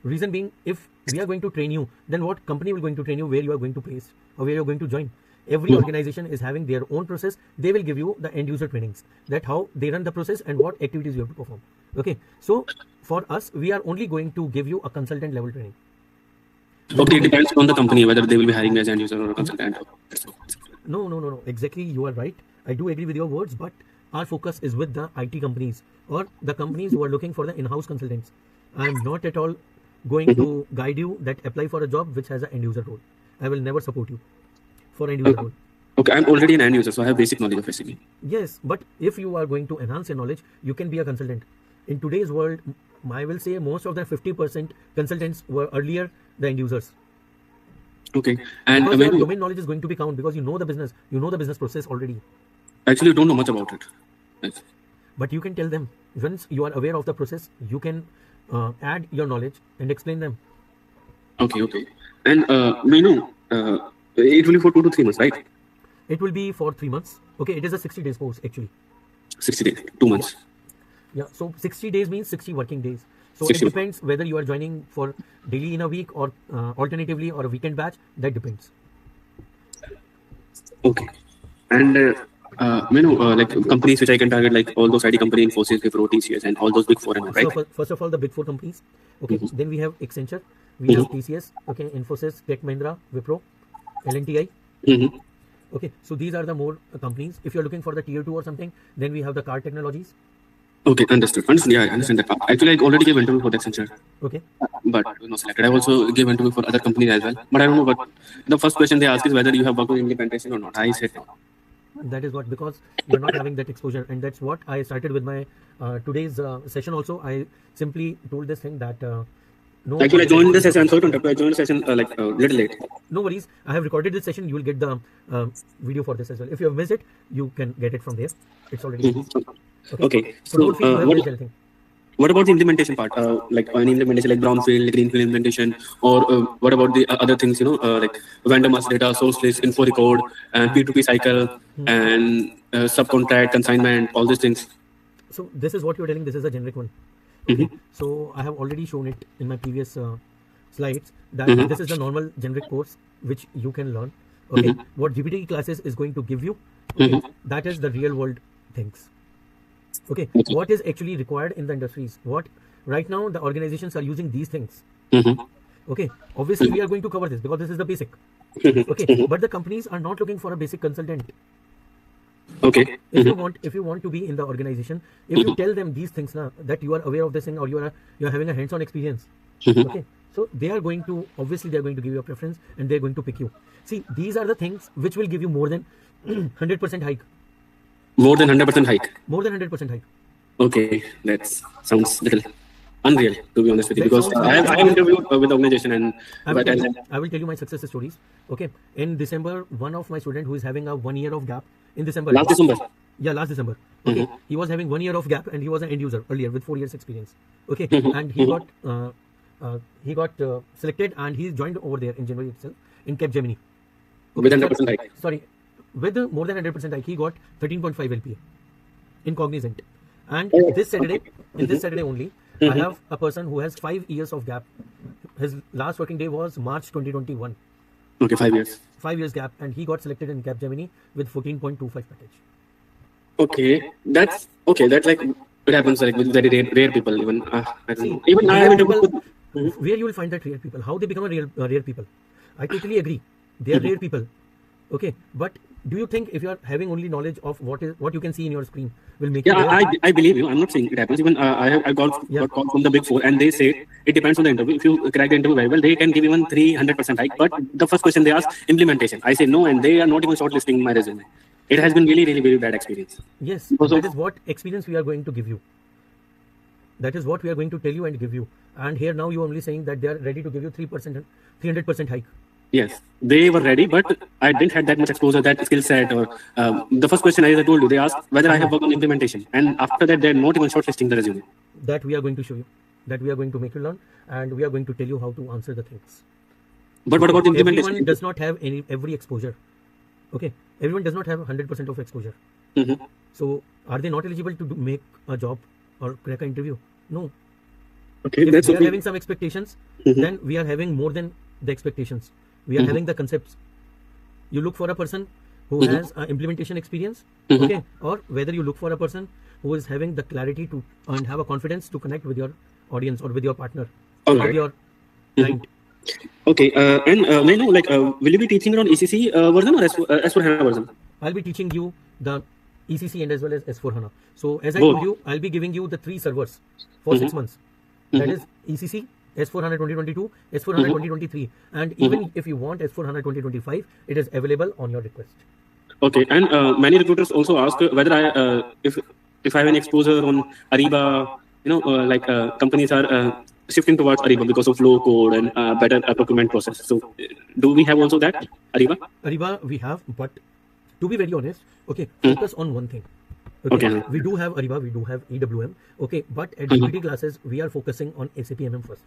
Reason being, if we are going to train you, then what company will going to train you, where you are going to place or where you are going to join? Every organization is having their own process. They will give you the end user trainings, that how they run the process and what activities you have to perform. Okay. So for us, we are only going to give you a consultant level training. Okay, it depends on the company whether they will be hiring as an end user or a consultant. No. Exactly, you are right. I do agree with your words, but our focus is with the IT companies or the companies who are looking for the in-house consultants. I am not at all going to guide you that apply for a job which has an end user role. I will never support you for end user role. Okay, I'm already an end user, so I have basic knowledge of SAP. Yes, but if you are going to enhance your knowledge, you can be a consultant. In today's world, I will say most of the 50% consultants were earlier the end users. Okay, and because your domain knowledge is going to be count because you know the business process already. Actually, you don't know much about it. Yes. But you can tell them once you are aware of the process, you can add your knowledge and explain them. Okay. And may I know, it will be for 2 to 3 months, right? It will be for 3 months. Okay, it is a 60 days course actually. 60 days, 2 months. Yeah, so 60 days means 60 working days. So it depends whether you are joining for daily in a week or alternatively or a weekend batch. That depends. Okay. And may I know, like companies which I can target, like all those IT companies, Infosys, Wipro, TCS, and all those big four, right? So first of all, the big four companies. Okay, then we have Accenture, we have TCS, okay, Infosys, Tech Mahindra, Wipro, LNTI. Okay, so these are the more companies. If you're looking for the tier 2 or something, then we have the Car Technologies. Okay, understood. Understood. Yeah, I understand that part. Actually, I already gave interview for the Accenture, Okay. but not selected. I also gave interview for other companies as well, but I don't know. But the first question they ask is whether you have worked on implementation or not. I said no. That is what, because you're not having that exposure, and that's what I started with my today's session also. I simply told this thing that no. Actually, I joined the session. I'm sorry to interrupt. I joined the session little late. No worries. I have recorded this session. You will get the video for this as well. If you have missed it, you can get it from there. It's already. Okay. So don't feel you have missed anything. What about the implementation part? Like any implementation, like brownfield, greenfield implementation, or what about the other things? Like vendor master data, source list, info record, and P2P cycle, and subcontract, consignment, all these things. So this is what you're telling. This is a generic one. Okay. So I have already shown it in my previous slides that this is the normal generic course which you can learn. Okay. What GPT classes is going to give you, okay, that is the real world things. Okay. What is actually required in the industries? What right now the organizations are using these things. Okay. Obviously we are going to cover this because this is the basic. Okay. But the companies are not looking for a basic consultant. Okay. If you want to be in the organization, if you tell them these things now, that you are aware of this thing or you are having a hands-on experience, okay, so they are going to give you a preference and they are going to pick you. See, these are the things which will give you more than 100% hike. More than 100% hike. More than 100% hike. Okay, that sounds little unreal, to be honest with you, because I have interviewed with the organization and I will tell you my success stories. Okay, in December, one of my student who is having a 1 year of gap in December. Last December. Yeah, last December. Okay, he was having 1 year of gap and he was an end user earlier with 4 years experience. Okay, and he got selected and he joined over there in January itself in Capgemini. With 100% hike. Sorry, with more than 100% hike, he got 13.5 LPA in Cognizant. And this Saturday only, I have a person who has 5 years of gap. His last working day was March 2021. Okay, 5 years. 5 years gap, and he got selected in Capgemini with 14.25 package. Okay, that's okay. That's like it happens like with very rare people. Even I don't know. Even I Rare have interviewed. people, where you will find that rare people? How they become a rare people? I totally agree. They are rare people. Okay, but do you think if you are having only knowledge of what you can see in your screen will make you rare? I believe you. I'm not saying it happens. Even I got called from the Big Four, and they say it depends on the interview. If you crack the interview very well, they can give even 300% hike. But the first question they ask, implementation. I say no, and they are not even shortlisting my resume. It has been really, really, very bad experience. Yes, that is what experience we are going to give you. That is what we are going to tell you and give you. And here now you are only saying that they are ready to give you 300% hike. Yes, they were ready, but I didn't have that much exposure, that skill set. Or the first question, as I told you, they asked whether I have worked on implementation, and after that, they're not even shortlisting the resume. That we are going to show you. That we are going to make you learn, and we are going to tell you how to answer the things. But what about implementation? Everyone does not have every exposure. Okay, everyone does not have 100% of exposure. So, are they not eligible to make a job or crack an interview? No. Okay, if that's we okay. are having some expectations, then we are having more than the expectations. We are having the concepts. You look for a person who has implementation experience, okay, or whether you look for a person who is having the clarity to and have a confidence to connect with your audience or with your partner or with your client. Okay, and may I know, like, will you be teaching on ECC version or S4HANA version? I'll be teaching you the ECC and as well as S4HANA. So as I told you, I'll be giving you the 3 servers for 6 months. That is ECC, S4HANA 2022, S4HANA 2023, and even if you want S4HANA 2025, it is available on your request. Okay, and many recruiters also ask whether if I have any exposure on Ariba, companies are shifting towards Ariba because of low code and better procurement process. So do we have also that, Ariba? Ariba we have, but to be very honest, okay, focus on one thing. Okay. We do have Ariba, we do have EWM, okay, but at GPT classes, we are focusing on SAP MM first.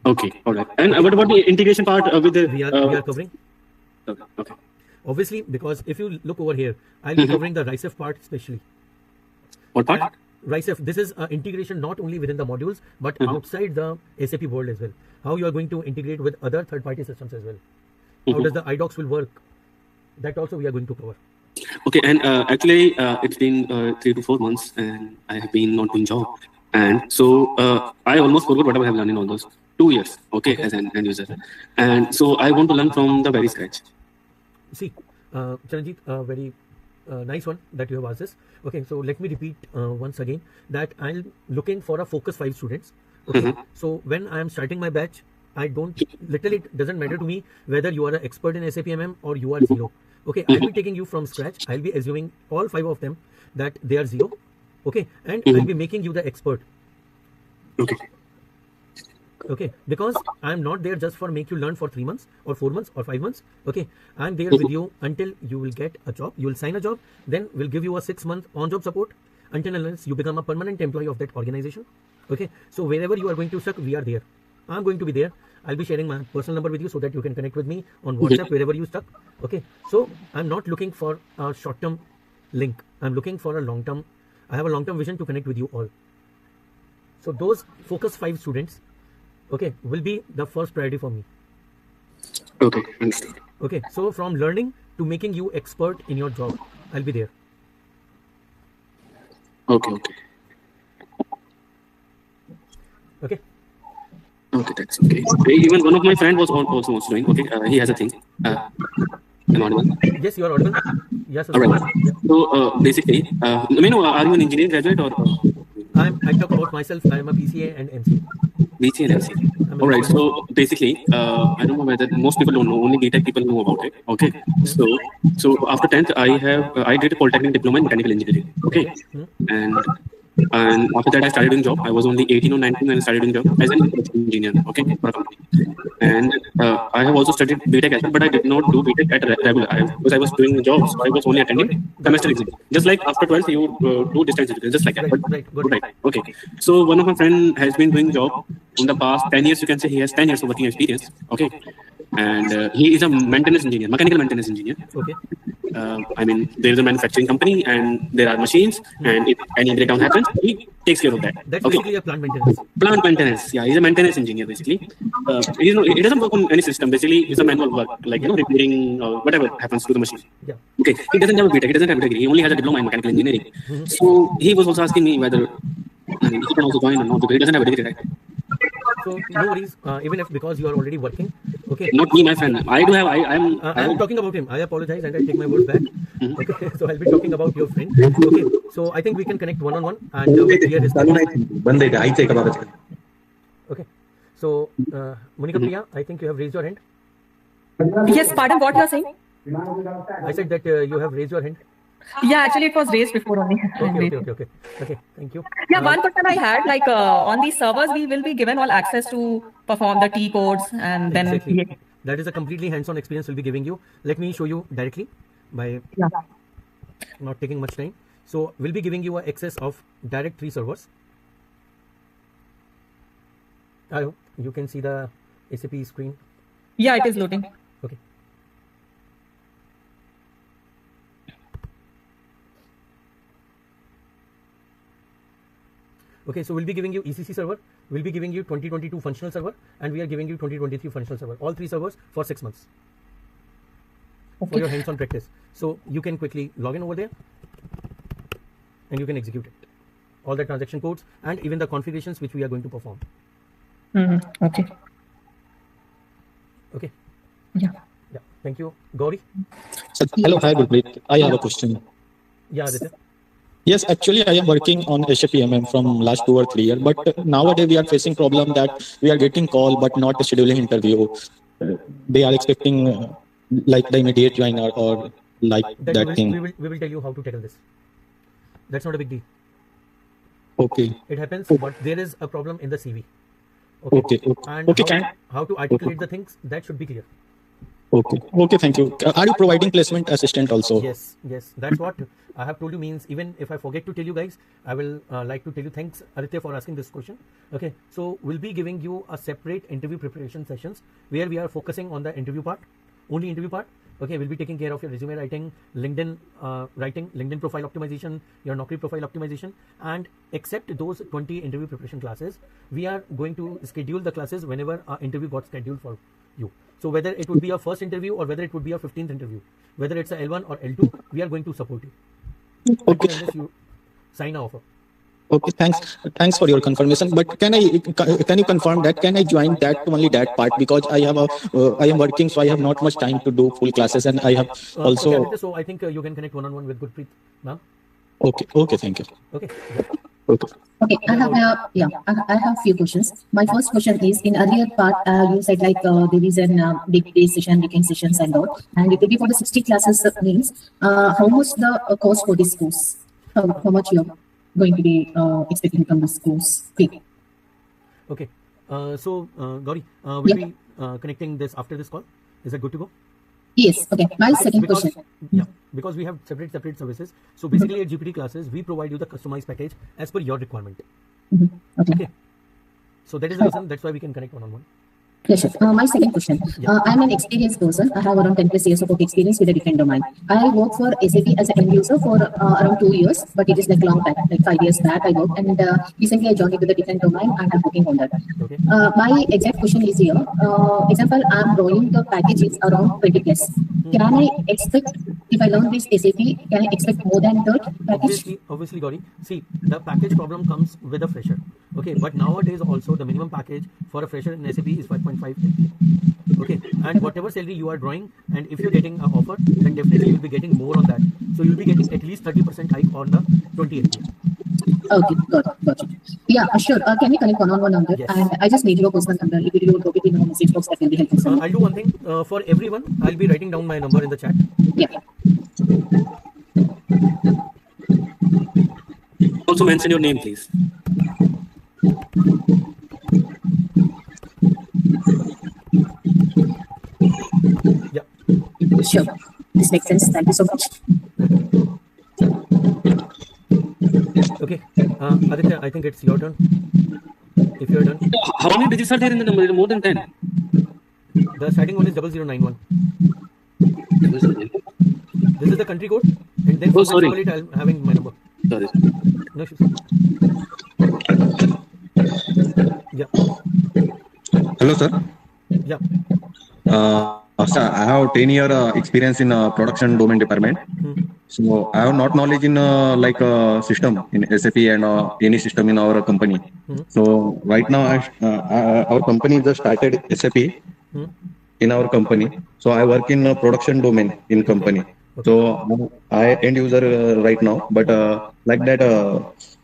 Okay, all right. And what about the integration part with the... We are covering. Okay. Obviously, because if you look over here, I'll be covering the RISEF part especially. What part? RISEF, this is integration not only within the modules, but outside the SAP world as well. How you are going to integrate with other third-party systems as well. How does the iDocs will work? That also we are going to cover. Okay, and actually, it's been 3 to 4 months, and I have been not doing job, and so I almost forgot what I have learned in all those 2 years. Okay, as an end user, and so I want to learn from the very scratch. See, Charanjit, very nice one that you have asked this. Okay, so let me repeat once again that I'm looking for a focus 5 students. Okay, so when I am starting my batch, I don't literally, it doesn't matter to me whether you are an expert in SAP MM or you are zero. Okay, I'll be taking you from scratch. I'll be assuming all 5 of them that they are zero. Okay, and I'll be making you the expert. Okay. Okay, because I'm not there just for make you learn for 3 months or 4 months or 5 months. Okay, I'm there with you until you will get a job, you will sign a job, then we'll give you a 6-month on-job support until unless you become a permanent employee of that organization. Okay, so wherever you are going to stuck, we are there. I'm going to be there. I'll be sharing my personal number with you so that you can connect with me on WhatsApp wherever you stuck. Okay, so I'm not looking for a short-term link. I'm looking for a long-term. I have a long-term vision to connect with you all. So those focus 5 students, okay, will be the first priority for me. Okay, understood. Okay, so from learning to making you expert in your job, I'll be there. Okay, okay. Okay. Okay, that's okay. Even one of my friend was also doing. Okay, he has a thing. Am I audible? Yes, you are audible. Yes. All right. Yeah. So basically, are you an engineering graduate or? I talk about myself. I am a BCA and MCA. BCA and MCA. All right. So basically, I don't know whether most people don't know. Only BTech people know about it. Okay. So after 10th, I did a polytechnic diploma in mechanical engineering. Okay. And after that, I started doing job. I was only 18 or 19 when I started doing job as an engineer. Okay, for a company. And I have also studied BTech as well, but I did not do BTech at regular because I was doing jobs. So I was only attending semester exams. Just like after 12th, you do distance education, just like that. Right. Okay. So one of my friend has been doing job in the past 10 years. You can say he has 10 years of working experience. Okay. And he is a maintenance engineer, mechanical maintenance engineer. Okay. I mean, there is a manufacturing company and there are machines, and if any breakdown happens, he takes care of that. That's basically a plant maintenance. Plant maintenance, yeah, he's a maintenance engineer basically. He doesn't work on any system. Basically, it's a manual work, like repairing whatever happens to the machine. Yeah. Okay, he doesn't have a BTech, he doesn't have a degree. He only has a diploma in mechanical engineering. So he was also asking me whether he can also join or not because he doesn't have a degree, right? So no worries, even if because you are already working. Okay. Not me, my friend. I do have. I'm talking about him. I apologize and I take my words back. Okay. So I'll be talking about your friend. Okay. So I think we can connect one-on-one and clear this. Okay. So Monica Priya, I think you have raised your hand. Yes, pardon, what you are saying? I said that you have raised your hand. Yeah, actually it was raised before only. Okay, thank you. Yeah, one question I had, like on these servers, we will be given all access to perform the T codes and then... Exactly. That is a completely hands-on experience we'll be giving you. Let me show you directly by not taking much time. So we'll be giving you access of direct 3 servers. I hope you can see the SAP screen. Yeah, it is loading. Okay. Okay, so we'll be giving you ECC server, we'll be giving you 2022 functional server, and we are giving you 2023 functional server. All 3 servers for 6 months for your hands-on practice. So you can quickly log in over there and you can execute it. All the transaction codes and even the configurations which we are going to perform. Okay. Okay. Yeah. Thank you. Gauri? Hello, hi Gurpreet. I have a question. Yeah, Aditya. Yes, actually, I am working on SAP MM from last 2 or 3 years, but nowadays we are facing problem that we are getting call but not scheduling interview. They are expecting like the immediate joiner or like that thing. We will tell you how to tackle this. That's not a big deal. Okay. It happens, but there is a problem in the CV. Okay. And how to articulate the things, that should be clear. Okay, thank you. Are you providing placement assistant also? Yes. That's what I have told you. Means even if I forget to tell you guys, I will like to tell you. Thanks, Aditya, for asking this question. Okay, so we'll be giving you a separate interview preparation sessions where we are focusing on the interview part, only interview part. Okay, we'll be taking care of your resume writing, LinkedIn writing, LinkedIn profile optimization, your Naukri profile optimization, and except those 20 interview preparation classes, we are going to schedule the classes whenever our interview got scheduled for you. So whether it would be your first interview or whether it would be your 15th interview, whether it's a L1 or L2, we are going to support you. Okay. Unless you sign an offer. Okay, thanks for your confirmation. But can you confirm that can I join that only that part, because I am working, so I have not much time to do full classes, and I have also. Okay, Aditya, so I think you can connect one-on-one with Gurpreet now. Okay, thank you. Okay. Okay. Okay, I have few questions. My first question is, in earlier part, you said like there is an weekday session, weekend sessions and all, and it will be for the 60 classes means, how much the cost for this course? How much you are going to be expecting from this course? Fee? Okay. So, Gauri, we'll be connecting this after this call. Is that good to go? Yes, okay. My second question. Yeah, because we have separate services. So basically at GPT classes, we provide you the customized package as per your requirement. Okay. So that is the reason, that's why we can connect one-on-one. Yes, sir. My second question. I'm an experienced person. I have around 10 plus years of work experience with a different domain. I work for SAP as an end user for around 2 years, but it is like long time, like 5 years back I worked, and recently I joined into the different domain and I'm working on that. Okay. My exact question is here. Example, I'm growing the package is around 20 plus. Can I expect, if I learn this SAP, can I expect more than that package? Obviously, Gauri. See, the package problem comes with a fresher. Okay, but nowadays also the minimum package for a fresher in SAP is 5.5 LPA. Okay, and whatever salary you are drawing, and if you're getting an offer, then definitely you'll be getting more on that. So you'll be getting at least 30% hike on the 20 LPA. Okay, got it. Yeah, sure. Can we connect one-on-one number? Yes. And I just need your personal number. If you will go between the message box, that will be helpful. I'll do one thing for everyone. I'll be writing down my number in the chat. Yeah. Also mention your name, please. Yeah. Sure. This makes sense. Thank you so much. Okay. Aditya, I think it's your turn. If you're done. How many digits are there in the number? More than 10. The starting one is 0091. This is the country code, and then Oh, sorry. I'm having my number. Sorry. No issues. Yeah. Hello, sir. Yeah. Sir, I have 10-year experience in production domain department. So I have not knowledge in system in SAP and any system in our company. So right now, our company just started SAP in our company. So I work in production domain in company. So I end user right now, but like that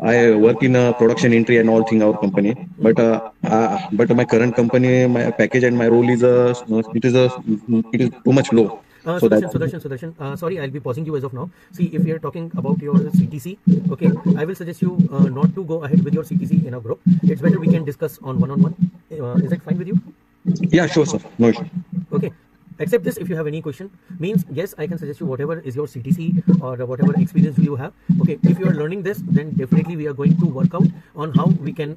I work in production entry and all thing our company. But my current company, my package and my role is it is too much low. So Sudarshan, sorry, I'll be pausing you as of now. See, if you're talking about your CTC, okay, I will suggest you not to go ahead with your CTC in a group. It's better we can discuss on one-on-one. Is that fine with you? Yeah, sure, sir. No issue. Okay. Except this, if you have any question, means yes, I can suggest you whatever is your CTC or whatever experience you have. Okay, if you are learning this, then definitely we are going to work out on how we can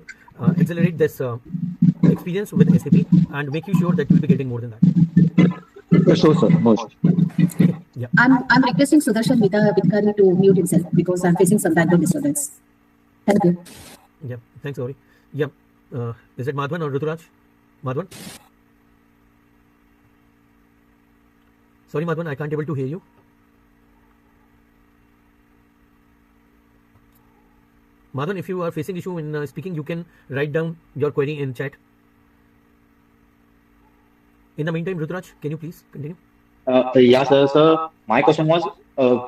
accelerate this experience with SAP and make you sure that you'll be getting more than that. Sure, sir. No issue. Yeah. I'm requesting Sudarshan Vidkari to mute himself because I'm facing some background disturbance. Thank you. Yeah. Thanks, Gauri. Yeah. Is it Madhvan or Ruturaj? Madhvan? Sorry, Madhvan, I can't able to hear you. Madhvan, if you are facing issue in speaking, you can write down your query in chat. In the meantime, Ruturaj, can you please continue? Yeah, sir. So my question was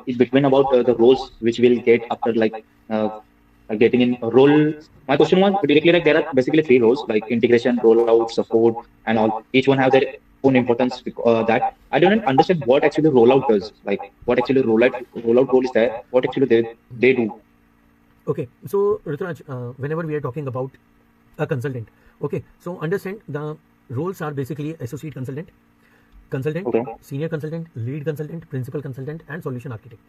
in between about the roles which we'll get after getting in a role. My question was directly like there are basically 3 roles like integration, rollout, support, and all. Each one have their own importance. That I don't understand what actually rollout does. Like what actually rollout role is there. What actually they do. Okay, so Ruturaj, whenever we are talking about a consultant, okay, so understand the roles are basically associate consultant, Okay. senior consultant, lead consultant, principal consultant, and solution architect.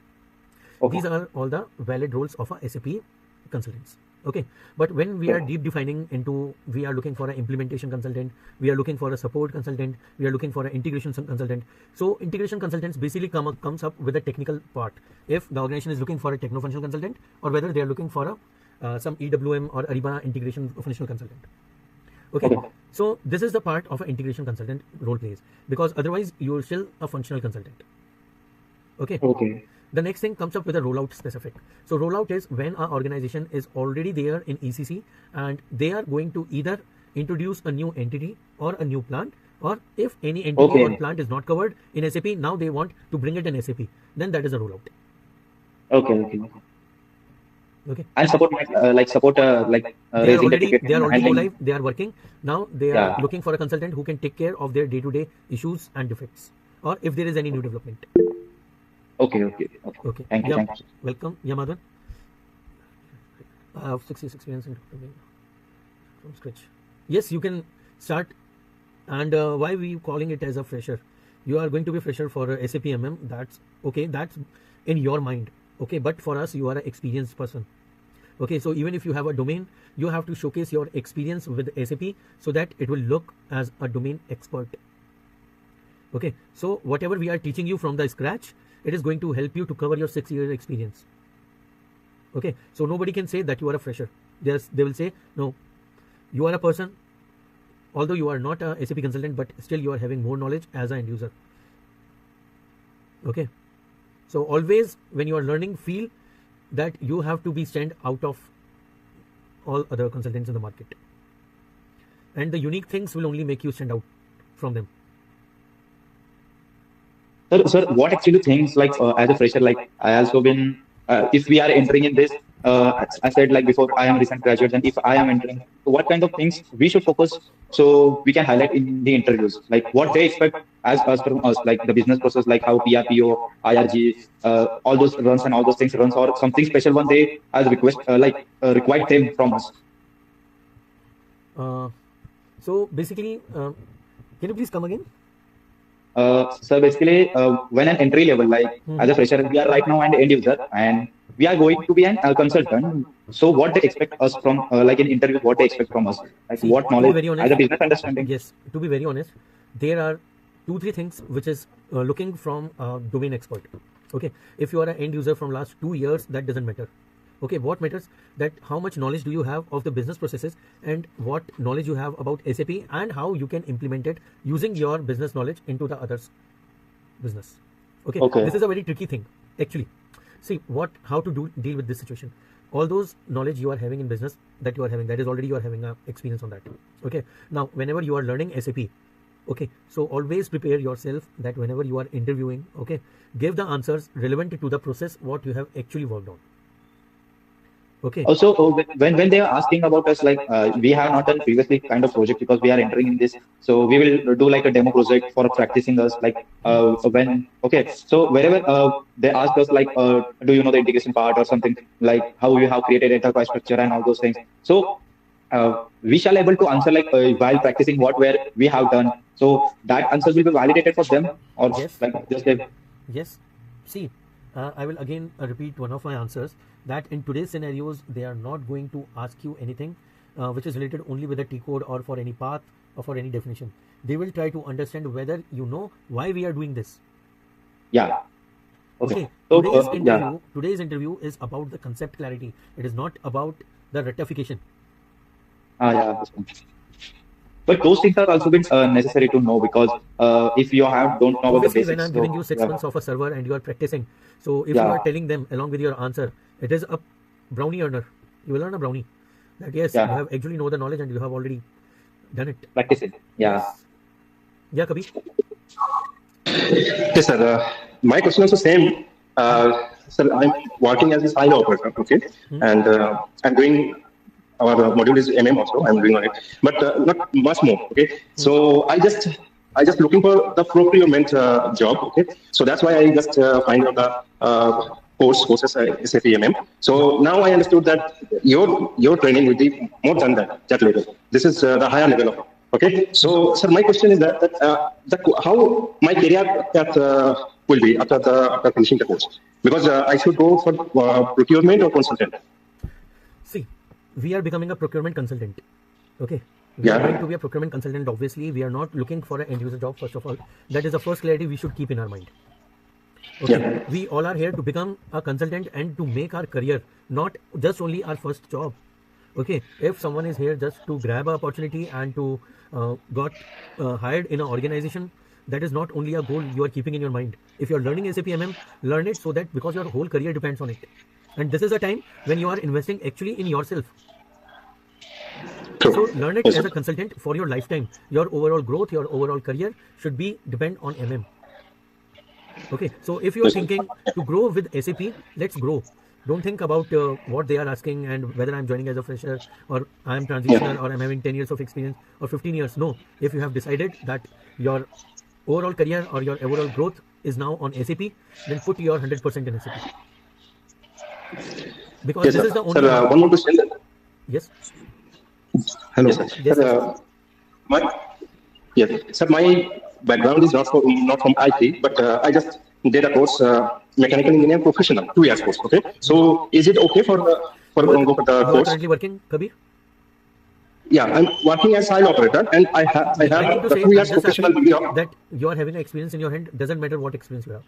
Okay. These are all the valid roles of a SAP consultants. Okay, but when we are deep defining into, we are looking for an implementation consultant, we are looking for a support consultant, we are looking for an integration consultant. So integration consultants basically comes up with a technical part. If the organization is looking for a techno-functional consultant, or whether they are looking for a some EWM or Ariba integration functional consultant. Okay, so this is the part of an integration consultant role plays, because otherwise you are still a functional consultant. Okay. The next thing comes up with a rollout specific. So rollout is when our organization is already there in ECC and they are going to either introduce a new entity or a new plant, or if any entity or plant is not covered in SAP, now they want to bring it in SAP, then that is a rollout. Okay. And support they are already go live, they are working. Now they are looking for a consultant who can take care of their day-to-day issues and defects, or if there is any new development. Okay. Thank you. Welcome, Madhavan. I have 6 years experience in from scratch. Yes, you can start. And why we calling it as a fresher? You are going to be fresher for SAP MM. That's okay. That's in your mind. Okay, but for us, you are an experienced person. Okay, so even if you have a domain, you have to showcase your experience with SAP so that it will look as a domain expert. Okay, so whatever we are teaching you from the scratch, it is going to help you to cover your 6 years experience. Okay, so nobody can say that you are a fresher. They will say, no, you are a person, although you are not a SAP consultant, but still you are having more knowledge as an end user. Okay, so always when you are learning, feel that you have to be stand out of all other consultants in the market, and the unique things will only make you stand out from them. Sir, what actually things like as a fresher, like I also been if we are entering in this, I said like before, I am a recent graduate, and if I am entering, so what kind of things we should focus so we can highlight in the interviews, like what they expect as from us, like the business process, like how PRPO, IRG, all those runs and all those things runs, or something special one they as request required them from us. So basically, can you please come again? So basically, when an entry level, like as a fresher, we are right now an end user, and we are going to be a consultant. So what they expect us from, like in interview, what they expect from us, like see, what knowledge as a business understanding. Yes, to be very honest, there are 2-3 things which is looking from a domain expert. Okay, if you are an end user from last 2 years, that doesn't matter. Okay, what matters that how much knowledge do you have of the business processes and what knowledge you have about SAP and how you can implement it using your business knowledge into the others business. Okay. This is a very tricky thing actually. See how to deal with this situation. All those knowledge you are having in business that you are having, that is already you are having a experience on that. Okay. Now whenever you are learning SAP, okay, so always prepare yourself that whenever you are interviewing, okay, give the answers relevant to the process what you have actually worked on. Okay. Also, when they are asking about us, like we have not done previously kind of project because we are entering in this, so we will do like a demo project for practicing us, like when so wherever they ask us like do you know the integration part or something, like how you have created enterprise structure and all those things, so we shall able to answer like while practicing where we have done, so that answer will be validated for them, or yes, like just a... Yes. See, I will again repeat one of my answers, that in today's scenarios, they are not going to ask you anything which is related only with the T code or for any path or for any definition. They will try to understand whether you know why we are doing this. Yeah. Okay. So, today's interview is about the concept clarity. It is not about the rectification. Yeah. But those things are also been necessary to know, because if you don't know about the basics. When I'm giving you 6 months of a server and you are practicing, so if you are telling them along with your answer, it is a brownie earner. You will earn a brownie. That yes, you have actually know the knowledge and you have already done it. Practice it. Yeah. Yeah, Kabir. Yes, sir. My question is the same. Sir, I'm working as a side operator, okay, and I'm doing. Our module is MM also. I'm doing on it, but not much more. Okay, so I just looking for the procurement job. Okay, so that's why I just find out the courses SAP MM. So now I understood that your training will be more than that level. This is the higher level of it. Okay, so sir, my question is that how my career path will be after finishing the course, because I should go for procurement or consultant. See, we are becoming a procurement consultant. Okay. We are going to be a procurement consultant. Obviously, we are not looking for an end user job, first of all. That is the first clarity we should keep in our mind. Okay. We all are here to become a consultant and to make our career, not just only our first job. Okay. If someone is here just to grab an opportunity and to got hired in an organization, that is not only a goal you are keeping in your mind. If you are learning SAP MM, learn it so that because your whole career depends on it. And this is a time when you are investing actually in yourself. So learn it as a consultant for your lifetime. Your overall growth, your overall career should be depend on MM. Okay, so if you are thinking to grow with SAP, let's grow. Don't think about what they are asking and whether I'm joining as a fresher or I'm transitioner or I'm having 10 years of experience or 15 years. No, if you have decided that your overall career or your overall growth is now on SAP, then put your 100% in SAP. Because yes, this sir. is the only. Sir, one more question. Yes. Hello. Yes, sir. Yes, sir, sir, my background is not from IT, but I just did a course, mechanical engineering professional, 2 years course. Okay, so is it okay for the course? You are currently working, Kabir? Yeah, I'm working as site operator, and I have the 2 years professional degree. That you are having experience in your hand doesn't matter what experience you have,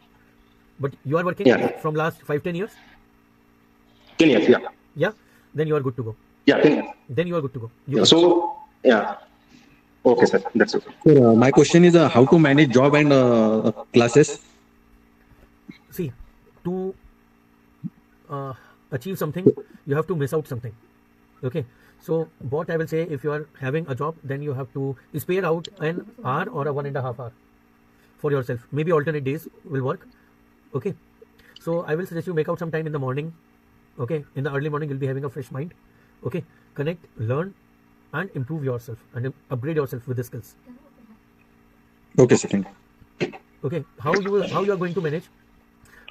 but you are working from last 5-10 years. 10 years, yeah. Yeah, then you are good to go. Yeah, 10 years. Then you are good to go. So, yeah. Okay, sir. That's okay. Sir, my question is how to manage job and classes? See, to achieve something, you have to miss out something. Okay. So what I will say, if you are having a job, then you have to spare out an hour or a 1.5 hour for yourself. Maybe alternate days will work. Okay. So I will suggest you make out some time in the morning. Okay. In the early morning, you'll be having a fresh mind. Okay. Connect, learn, and improve yourself and upgrade yourself with the skills. Okay, second. Okay. How you are going to manage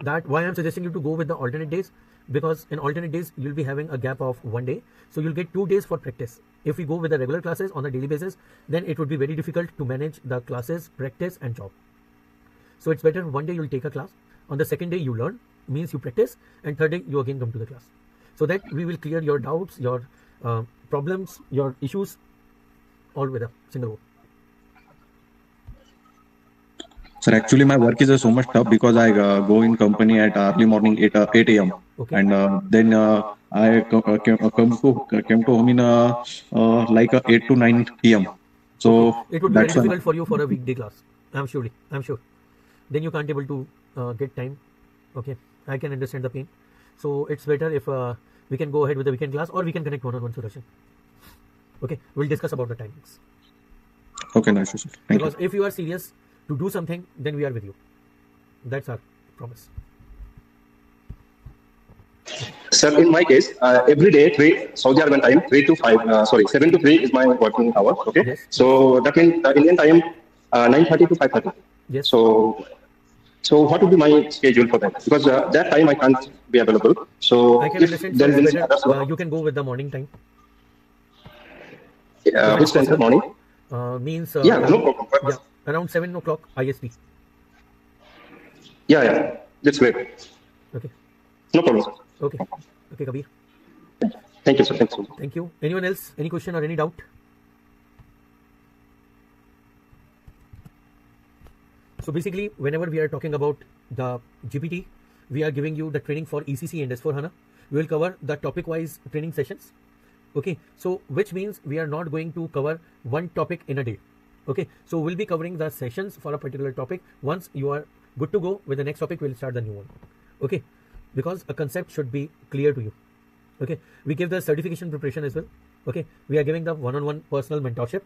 that? Why I'm suggesting you to go with the alternate days, because in alternate days you'll be having a gap of 1 day, so you'll get 2 days for practice. If we go with the regular classes on a daily basis, then it would be very difficult to manage the classes, practice, and job. So it's better 1 day you'll take a class, on the second day you learn, means you practice, and third day you again come to the class, so that we will clear your doubts, your problems, your issues, all with a single go. Sir, actually my work is so much tough because I go in company at early morning 8 a.m. Okay. And then I came to home in like 8 to 9 p.m. So it would be very difficult for you for a weekday class. I'm sure. Then you can't able to get time. Okay, I can understand the pain. So it's better if we can go ahead with the weekend class, or we can connect one-on-one solution. Okay, we'll discuss about the timings. Okay, nice. Sir. Because if you are serious to do something, then we are with you. That's our promise. Sir, in my case, every day, Saudi Arabian time, 7 to 3 is my working hour. Okay, yes. So that means Indian time, 9:30 to 5:30. Yes. So what would be my schedule for that? Because that time I can't be available. So I can understand. There is better, you can go with the morning time. Which time, sir? Morning? Means no problem. Yeah, around 7 o'clock IST. Yeah, that's great. Okay. No problem, sir. Okay, Kabir. Thank you, sir. Thank you. Anyone else? Any question or any doubt? So basically, whenever we are talking about the GPT, we are giving you the training for ECC and S4HANA. We will cover the topic-wise training sessions. Okay, so which means we are not going to cover one topic in a day. Okay, so we'll be covering the sessions for a particular topic. Once you are good to go with the next topic, we'll start the new one. Okay, because a concept should be clear to you. Okay, we give the certification preparation as well. Okay, we are giving the one-on-one personal mentorship.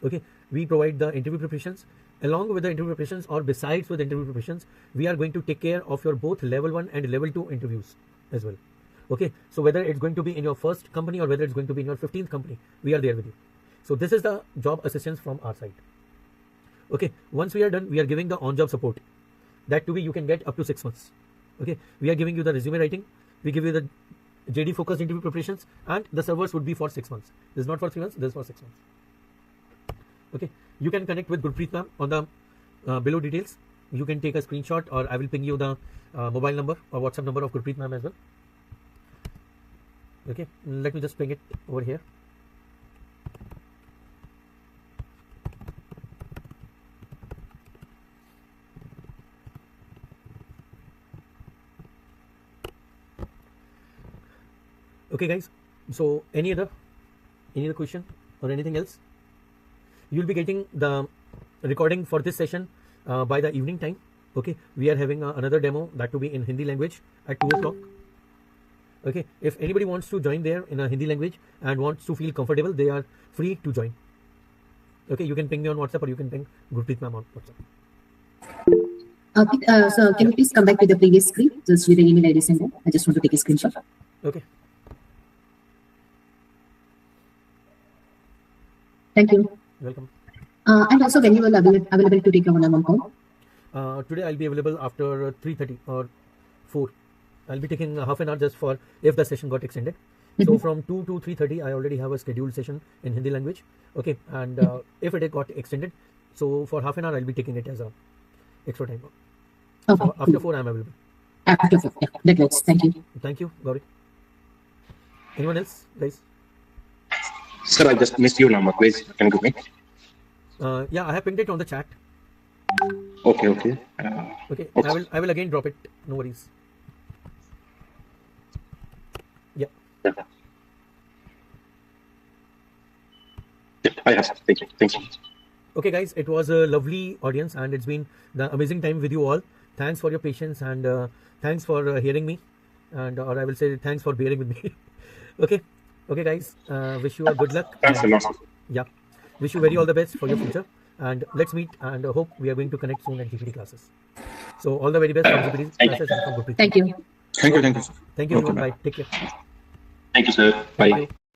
Okay, we provide the interview preparations. Along with the interview preparations, or besides with interview preparations, we are going to take care of your both level 1 and level 2 interviews as well. Okay, so whether it's going to be in your first company or whether it's going to be in your 15th company, we are there with you. So this is the job assistance from our side. Okay, once we are done, we are giving the on-job support. That to be you can get up to 6 months. Okay, we are giving you the resume writing. We give you the JD focused interview preparations, and the servers would be for 6 months. This is not for 3 months, this is for 6 months. Okay, you can connect with Gurpreet ma'am on the below details. You can take a screenshot, or I will ping you the mobile number or WhatsApp number of Gurpreet ma'am as well. Okay, let me just ping it over here. Okay guys, so any other question or anything else? You'll be getting the recording for this session by the evening time. Okay, we are having another demo that to be in Hindi language at 2 o'clock. Okay, if anybody wants to join there in a Hindi language and wants to feel comfortable, they are free to join. Okay, you can ping me on WhatsApp or you can ping Gurpreet ma'am on WhatsApp. So can you please come back to the previous screen, just with the email ID sent? I just want to take a screenshot. Okay. Thank you. Welcome. And also, when you will available to take a one-on-one call? Today I'll be available after 3:30 or 4. I'll be taking half an hour just for if the session got extended. So from 2 to 3:30, I already have a scheduled session in Hindi language. Okay, and if it got extended, so for half an hour I'll be taking it as a extra time. Okay. So after 4 I'm available. After 4, yeah, that works. Thank you. Thank you, Gauri. Anyone else, guys? Sir, I just missed your number. Please, can you give me? Yeah, I have pinned it on the chat. Okay. Okay, I will again drop it. No worries. Yeah. I have. Thank you. Okay, guys, it was a lovely audience and it's been the amazing time with you all. Thanks for your patience and thanks for hearing me, and or I will say thanks for bearing with me. Okay, guys, wish you a good luck. Thanks a lot. Yeah, wish you very all the best for your future, and let's meet and hope we are going to connect soon at GPT classes. So all the very best from GPT classes and from Gurpreet. Thank you. Thank you. Thank you everyone. Bye. Take care. Thank you, sir. Bye. Thank you.